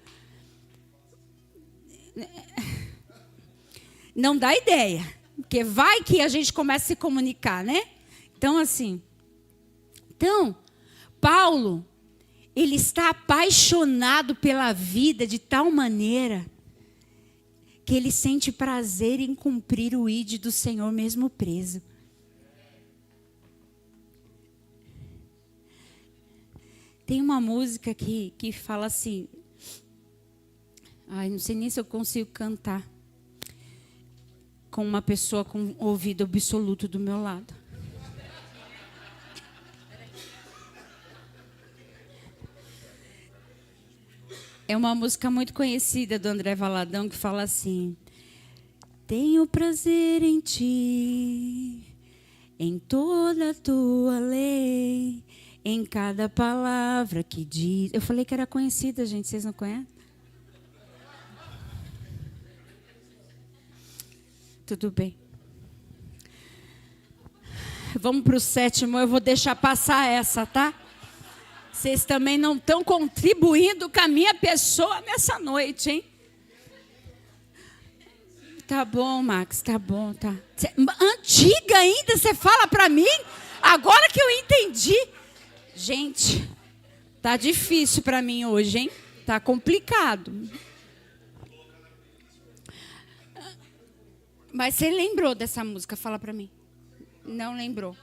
Speaker 1: Não dá ideia. Porque vai que a gente começa a se comunicar, né? Então, assim. Então, Paulo, ele está apaixonado pela vida de tal maneira que ele sente prazer em cumprir o ID do Senhor mesmo preso. Tem uma música que fala assim. Ai, não sei nem se eu consigo cantar com uma pessoa com ouvido absoluto do meu lado. É uma música muito conhecida do André Valadão que fala assim: tenho prazer em ti, em toda a tua lei, em cada palavra que diz. Eu falei que era conhecida, gente, vocês não conhecem? Tudo bem. Vamos para o sétimo, eu vou deixar passar essa, tá? Vocês também não estão contribuindo com a minha pessoa nessa noite, hein? Tá bom, Max, tá bom, tá. Antiga ainda, você fala para mim? Agora que eu entendi. Gente, tá difícil para mim hoje, hein? Tá complicado. Mas você lembrou dessa música? Fala para mim. Não lembrou.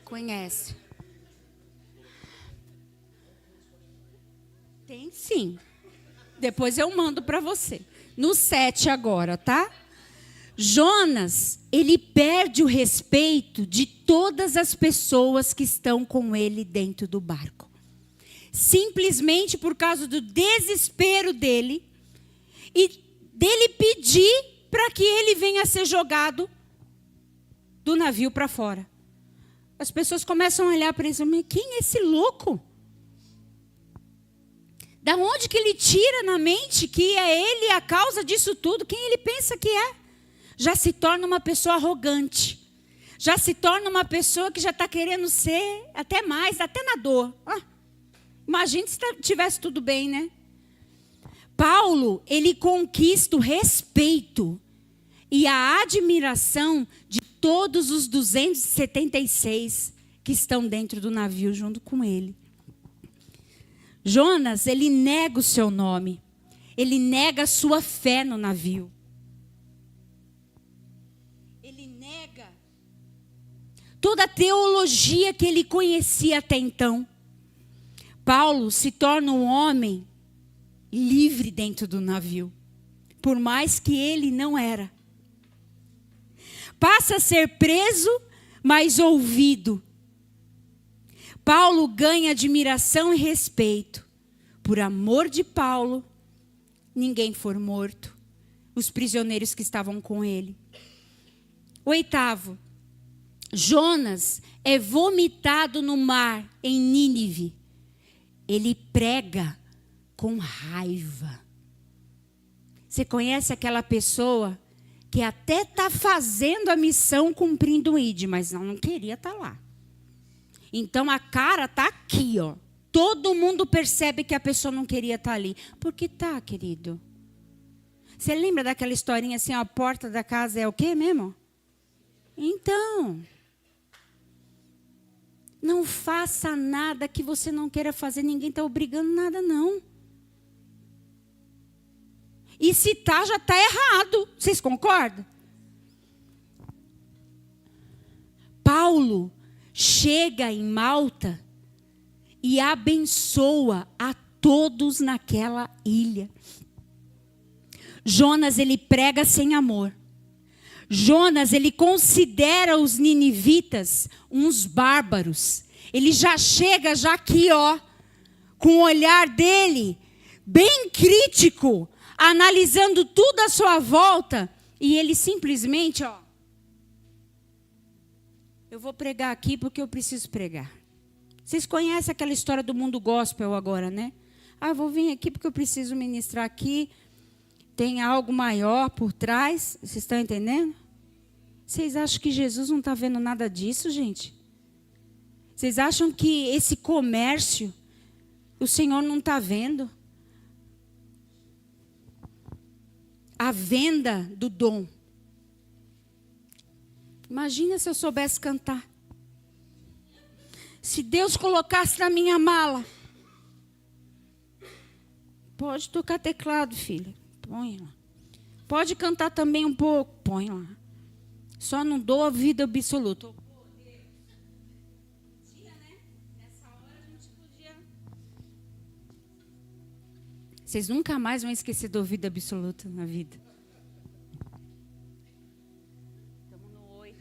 Speaker 1: Conhece. Tem sim. Depois eu mando para você. No 7 agora, tá? Jonas, ele perde o respeito de todas as pessoas que estão com ele dentro do barco. Simplesmente por causa do desespero dele e dele pedir para que ele venha a ser jogado do navio para fora. As pessoas começam a olhar para ele e dizem: quem é esse louco? Da onde que ele tira na mente que é ele a causa disso tudo? Quem ele pensa que é? Já se torna uma pessoa arrogante. Já se torna uma pessoa que já está querendo ser até mais, até na dor. Imagina se tivesse tudo bem, né? Paulo, ele conquista o respeito e a admiração de todos os 276 que estão dentro do navio junto com ele. Jonas, ele nega o seu nome. Ele nega a sua fé no navio. Ele nega toda a teologia que ele conhecia até então. Paulo se torna um homem livre dentro do navio, por mais que ele não era. Passa a ser preso, mas ouvido. Paulo ganha admiração e respeito. Por amor de Paulo, ninguém foi morto. Os prisioneiros que estavam com ele. 8º, Jonas é vomitado no mar em Nínive. Ele prega com raiva. Você conhece aquela pessoa que até está fazendo a missão, cumprindo o ID, mas não queria estar lá. Então a cara está aqui, ó. Todo mundo percebe que a pessoa não queria estar ali. Por que tá, querido? Você lembra daquela historinha assim, ó, a porta da casa é o quê mesmo? Então, não faça nada que você não queira fazer. Ninguém está obrigando nada, não. E se tá, já está errado. Vocês concordam? Paulo chega em Malta e abençoa a todos naquela ilha. Jonas, ele prega sem amor. Jonas, ele considera os ninivitas uns bárbaros. Ele já chega já aqui, ó, com o olhar dele bem crítico, analisando tudo à sua volta, e ele simplesmente, ó, eu vou pregar aqui porque eu preciso pregar. Vocês conhecem aquela história do mundo gospel agora, né? Ah, eu vou vir aqui porque eu preciso ministrar aqui. Tem algo maior por trás. Vocês estão entendendo? Vocês acham que Jesus não está vendo nada disso, gente? Vocês acham que esse comércio o Senhor não está vendo? A venda do dom. Imagina se eu soubesse cantar. Se Deus colocasse na minha mala. Pode tocar teclado, filha. Põe lá. Pode cantar também um pouco. Põe lá. Só não dou a vida absoluta. Podia, né? Nessa hora a gente podia. Vocês nunca mais vão esquecer da vida absoluta na vida. Estamos no 8.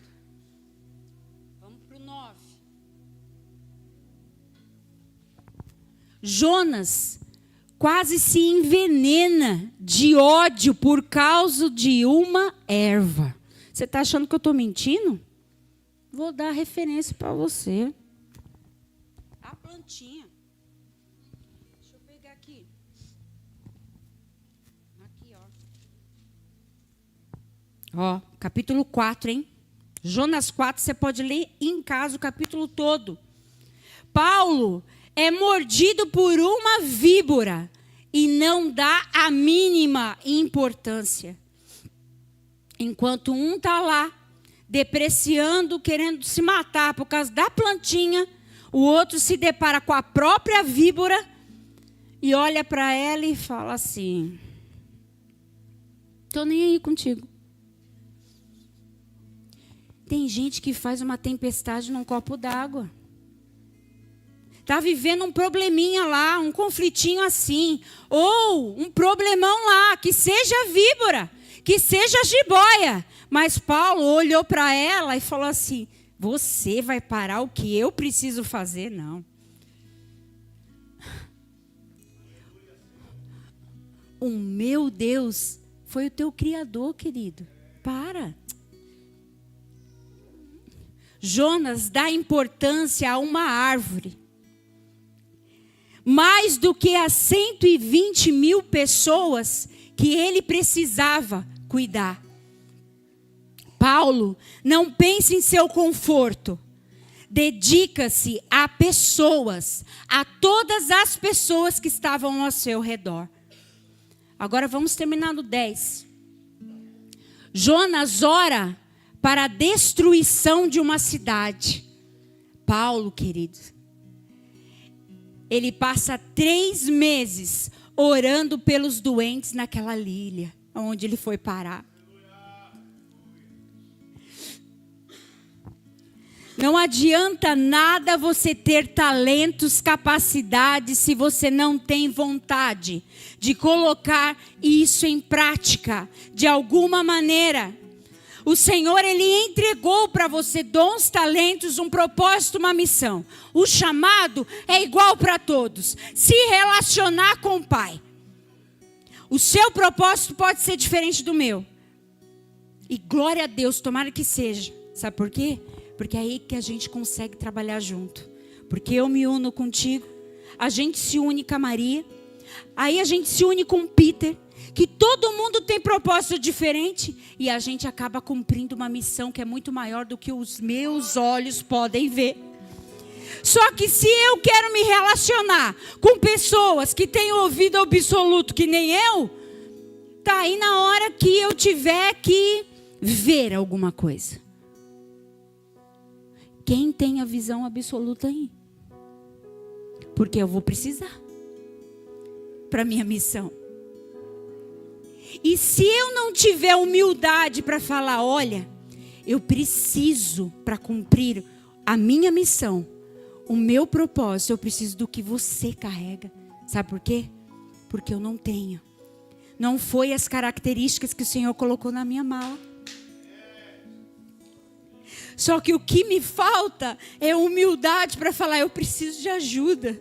Speaker 1: Vamos para o 9. Jonas quase se envenena de ódio por causa de uma erva. Você está achando que eu estou mentindo? Vou dar referência para você. A plantinha. Deixa eu pegar aqui. Aqui, ó. Ó, capítulo 4, hein? Jonas 4, você pode ler em casa o capítulo todo. Paulo é mordido por uma víbora e não dá a mínima importância. Enquanto um está lá, depreciando, querendo se matar por causa da plantinha, o outro se depara com a própria víbora e olha para ela e fala assim: estou nem aí contigo. Tem gente que faz uma tempestade num copo d'água. Está vivendo um probleminha lá, um conflitinho assim. Ou um problemão lá, que seja víbora, que seja jiboia. Mas Paulo olhou para ela e falou assim: você vai parar o que eu preciso fazer? Não. O meu Deus foi o teu Criador, querido. Para. Jonas dá importância a uma árvore. Mais do que as 120 mil pessoas que ele precisava cuidar. Paulo não pensa em seu conforto. Dedica-se a pessoas, a todas as pessoas que estavam ao seu redor. Agora vamos terminar no 10. Jonas ora para a destruição de uma cidade. Paulo, queridos, ele passa 3 meses orando pelos doentes naquela ilha, onde ele foi parar. Não adianta nada você ter talentos, capacidades, se você não tem vontade de colocar isso em prática, de alguma maneira. O Senhor, Ele entregou para você dons, talentos, um propósito, uma missão. O chamado é igual para todos. Se relacionar com o Pai. O seu propósito pode ser diferente do meu. E glória a Deus, tomara que seja. Sabe por quê? Porque é aí que a gente consegue trabalhar junto. Porque eu me uno contigo, a gente se une com a Maria, aí a gente se une com o Peter, que todo mundo tem propósito diferente, e a gente acaba cumprindo uma missão que é muito maior do que os meus olhos podem ver. Só que se eu quero me relacionar com pessoas que têm ouvido absoluto que nem eu, tá aí na hora que eu tiver que ver alguma coisa. Quem tem a visão absoluta aí? Porque eu vou precisar para minha missão. E se eu não tiver humildade para falar, olha, eu preciso para cumprir a minha missão, o meu propósito, eu preciso do que você carrega. Sabe por quê? Porque eu não tenho. Não foi as características que o Senhor colocou na minha mala. Só que o que me falta é humildade para falar, eu preciso de ajuda.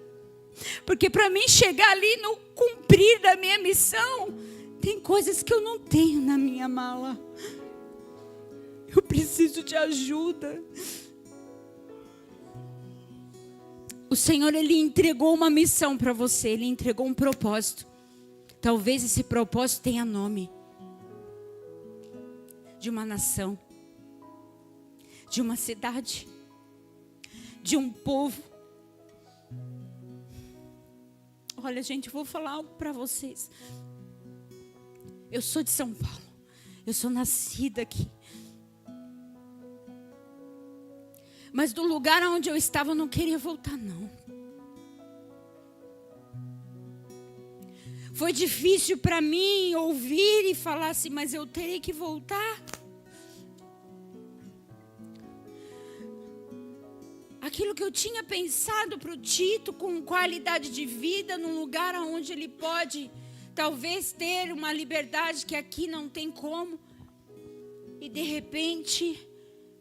Speaker 1: Porque para mim chegar ali no cumprir da minha missão, tem coisas que eu não tenho na minha mala. Eu preciso de ajuda. O Senhor, Ele entregou uma missão para você, Ele entregou um propósito. Talvez esse propósito tenha nome. De uma nação. De uma cidade, de um povo. Olha, gente, eu vou falar algo para vocês. Eu sou de São Paulo, eu sou nascida aqui. Mas do lugar onde eu estava, eu não queria voltar, não. Foi difícil para mim ouvir e falar assim, mas eu terei que voltar. Aquilo que eu tinha pensado para o Tito, com qualidade de vida, num lugar onde ele pode, talvez, ter uma liberdade que aqui não tem como. E de repente,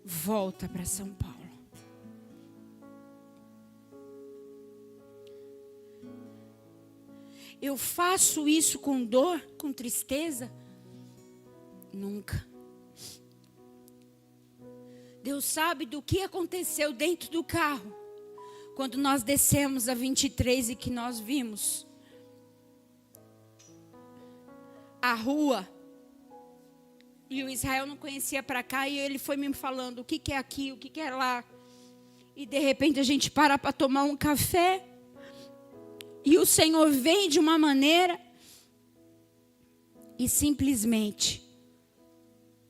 Speaker 1: volta para São Paulo. Eu faço isso com dor, com tristeza? Nunca. Deus sabe do que aconteceu dentro do carro, quando nós descemos a 23 e que nós vimos a rua. E o Israel não conhecia para cá, e ele foi me falando o que é aqui, o que é lá. E de repente a gente para tomar um café, e o Senhor vem de uma maneira, e simplesmente,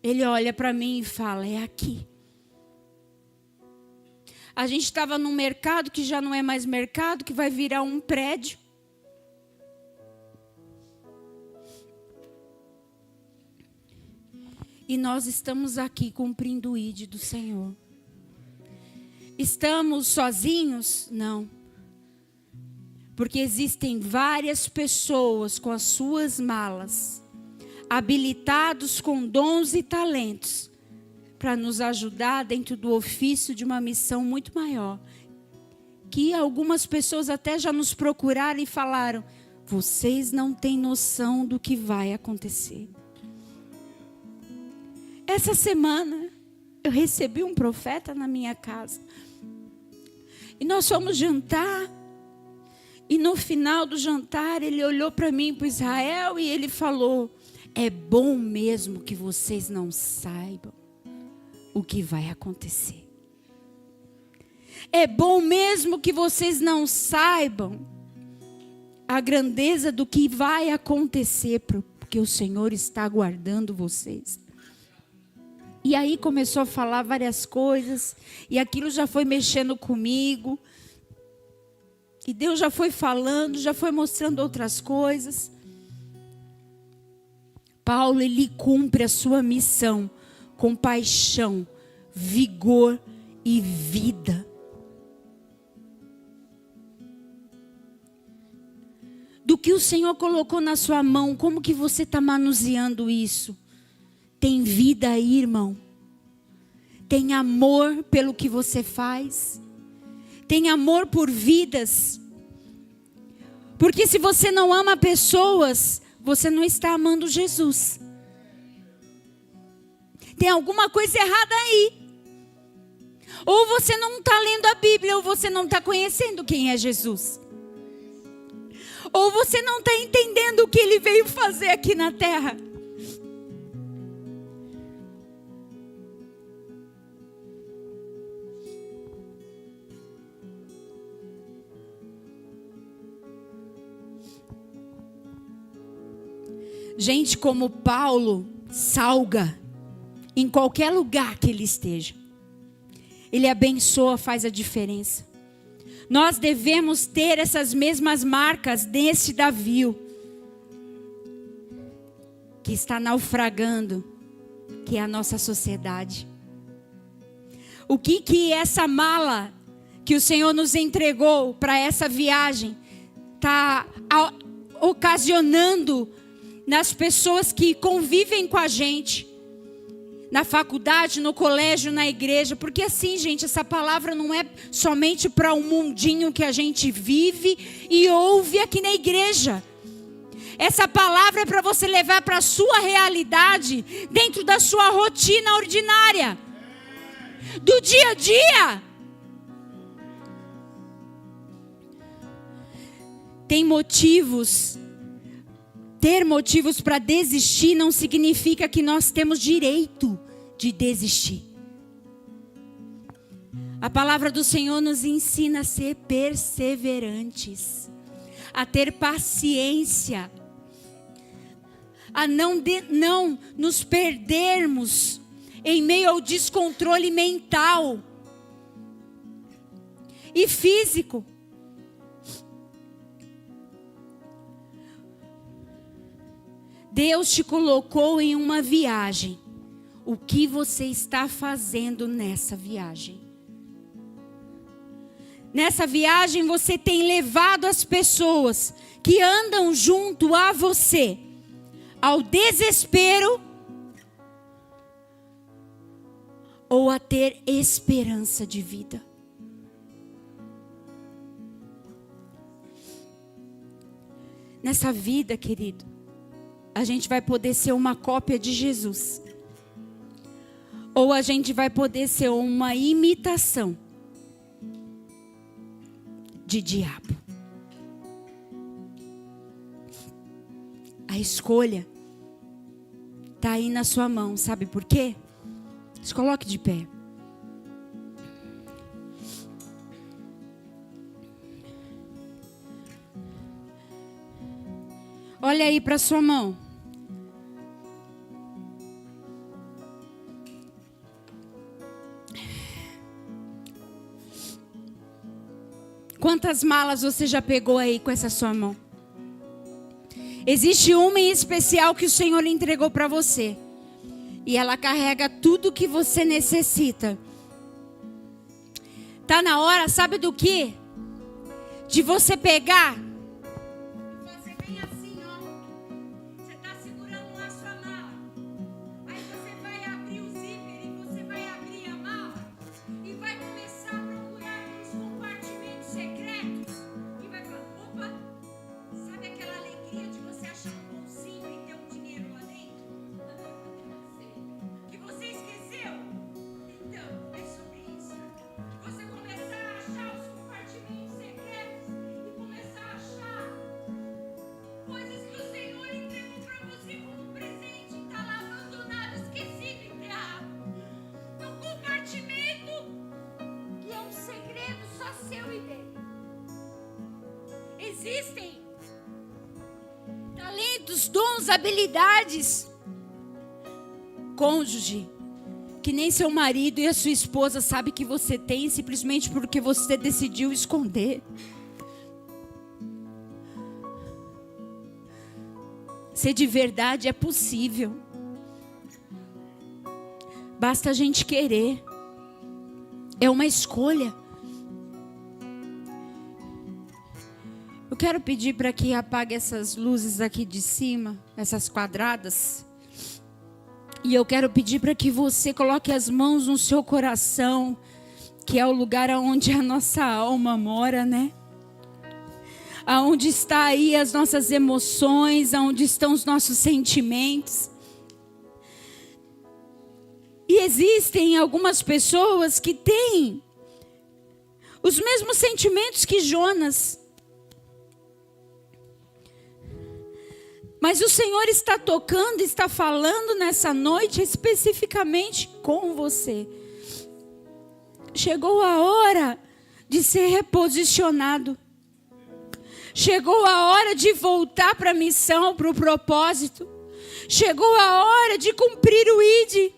Speaker 1: Ele olha para mim e fala, é aqui. A gente estava num mercado que já não é mais mercado, que vai virar um prédio. E nós estamos aqui cumprindo o ID do Senhor. Estamos sozinhos? Não. Porque existem várias pessoas com as suas malas, habilitados com dons e talentos, para nos ajudar dentro do ofício de uma missão muito maior. Que algumas pessoas até já nos procuraram e falaram, vocês não têm noção do que vai acontecer. Essa semana, eu recebi um profeta na minha casa. E nós fomos jantar. E no final do jantar, ele olhou para mim, para Israel, e ele falou, é bom mesmo que vocês não saibam o que vai acontecer. É bom mesmo que vocês não saibam a grandeza do que vai acontecer, porque o Senhor está aguardando vocês. E aí começou a falar várias coisas, e aquilo já foi mexendo comigo. E Deus já foi falando, já foi mostrando outras coisas. Paulo, ele cumpre a sua missão com paixão, vigor e vida. Do que o Senhor colocou na sua mão, como que você está manuseando isso? Tem vida aí, irmão? Tem amor pelo que você faz? Tem amor por vidas? Porque se você não ama pessoas, você não está amando Jesus. Tem alguma coisa errada aí. Ou você não está lendo a Bíblia, ou você não está conhecendo quem é Jesus. Ou você não está entendendo o que Ele veio fazer aqui na terra. Gente como Paulo salga em qualquer lugar que ele esteja. Ele abençoa, faz a diferença. Nós devemos ter essas mesmas marcas desse navio que está naufragando, que é a nossa sociedade. O que essa mala que o Senhor nos entregou para essa viagem está ocasionando nas pessoas que convivem com a gente, na faculdade, no colégio, na igreja? Porque assim, gente, essa palavra não é somente para um mundinho que a gente vive e ouve aqui na igreja. Essa palavra é para você levar para a sua realidade, dentro da sua rotina ordinária, do dia a dia. Tem motivos. Ter motivos para desistir não significa que nós temos direito de desistir. A palavra do Senhor nos ensina a ser perseverantes, a ter paciência, a não nos perdermos em meio ao descontrole mental e físico. Deus te colocou em uma viagem. O que você está fazendo nessa viagem? Nessa viagem você tem levado as pessoas que andam junto a você ao desespero ou a ter esperança de vida? Nessa vida, querido, a gente vai poder ser uma cópia de Jesus. Ou a gente vai poder ser uma imitação de diabo. A escolha está aí na sua mão, sabe por quê? Se coloque de pé. Olha aí para sua mão. Quantas malas você já pegou aí com essa sua mão? Existe uma em especial que o Senhor entregou para você. E ela carrega tudo que você necessita. Tá na hora, sabe do quê? De você pegar. Você vem assim, ó. Você tá segurando lá a sua mala. Aí você vai abrir o zíper e você vai abrir a mala. E vai começar a procurar nos compartimentos secretos. E vai falar, opa, sabe aquela alegria de você achar um bolsinho e ter um dinheiro lá dentro? Que você esqueceu? Então, é sobre isso. Você começar a achar os compartimentos secretos e começar a achar coisas que o Senhor entregou para você como presente. Está lá abandonado, esquecido, enterrado. No compartimento que é um segredo só seu e dele. Existem talentos, dons, habilidades. Cônjuge, que nem seu marido e a sua esposa sabe que você tem simplesmente porque você decidiu esconder. Ser de verdade é possível. Basta a gente querer. É uma escolha. Eu quero pedir para que apague essas luzes aqui de cima, essas quadradas. E eu quero pedir para que você coloque as mãos no seu coração, que é o lugar onde a nossa alma mora, né? Aonde está aí as nossas emoções, aonde estão os nossos sentimentos. E existem algumas pessoas que têm os mesmos sentimentos que Jonas. Mas o Senhor está tocando, está falando nessa noite especificamente com você. Chegou a hora de ser reposicionado. Chegou a hora de voltar para a missão, para o propósito. Chegou a hora de cumprir o ID.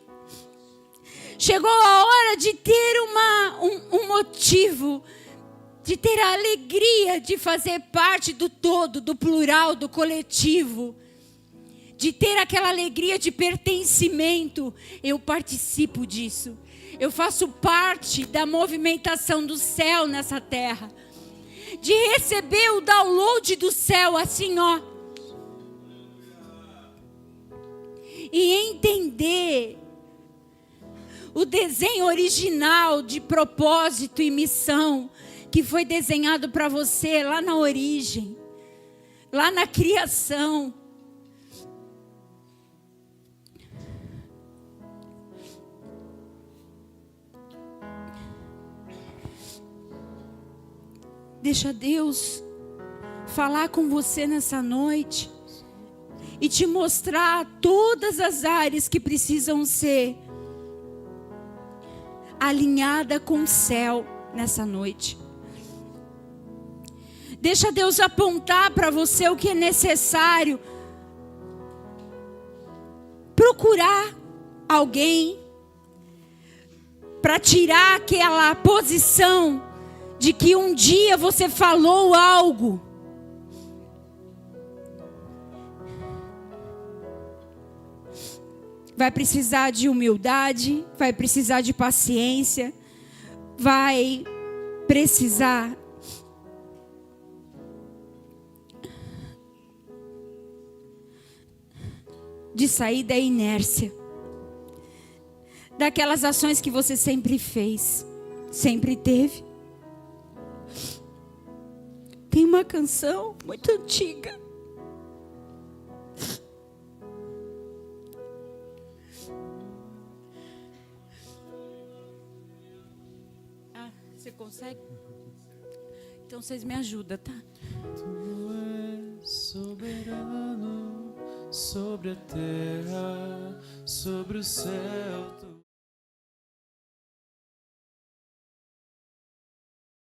Speaker 1: Chegou a hora de ter um motivo, de ter a alegria de fazer parte do todo, do plural, do coletivo. De ter aquela alegria de pertencimento. Eu participo disso. Eu faço parte da movimentação do céu nessa terra. De receber o download do céu assim, ó. E entender o desenho original de propósito e missão que foi desenhado para você lá na origem, lá na criação. Deixa Deus falar com você nessa noite e te mostrar todas as áreas que precisam ser alinhadas com o céu nessa noite. Deixa Deus apontar para você o que é necessário. Procurar alguém para tirar aquela posição de que um dia você falou algo. Vai precisar de humildade, vai precisar de paciência, vai precisar de sair da inércia, daquelas ações que você sempre fez, sempre teve. Tem uma canção muito antiga. Ah, você consegue? Então vocês me ajudam, tá?
Speaker 3: Tu és soberano sobre a terra, sobre o céu.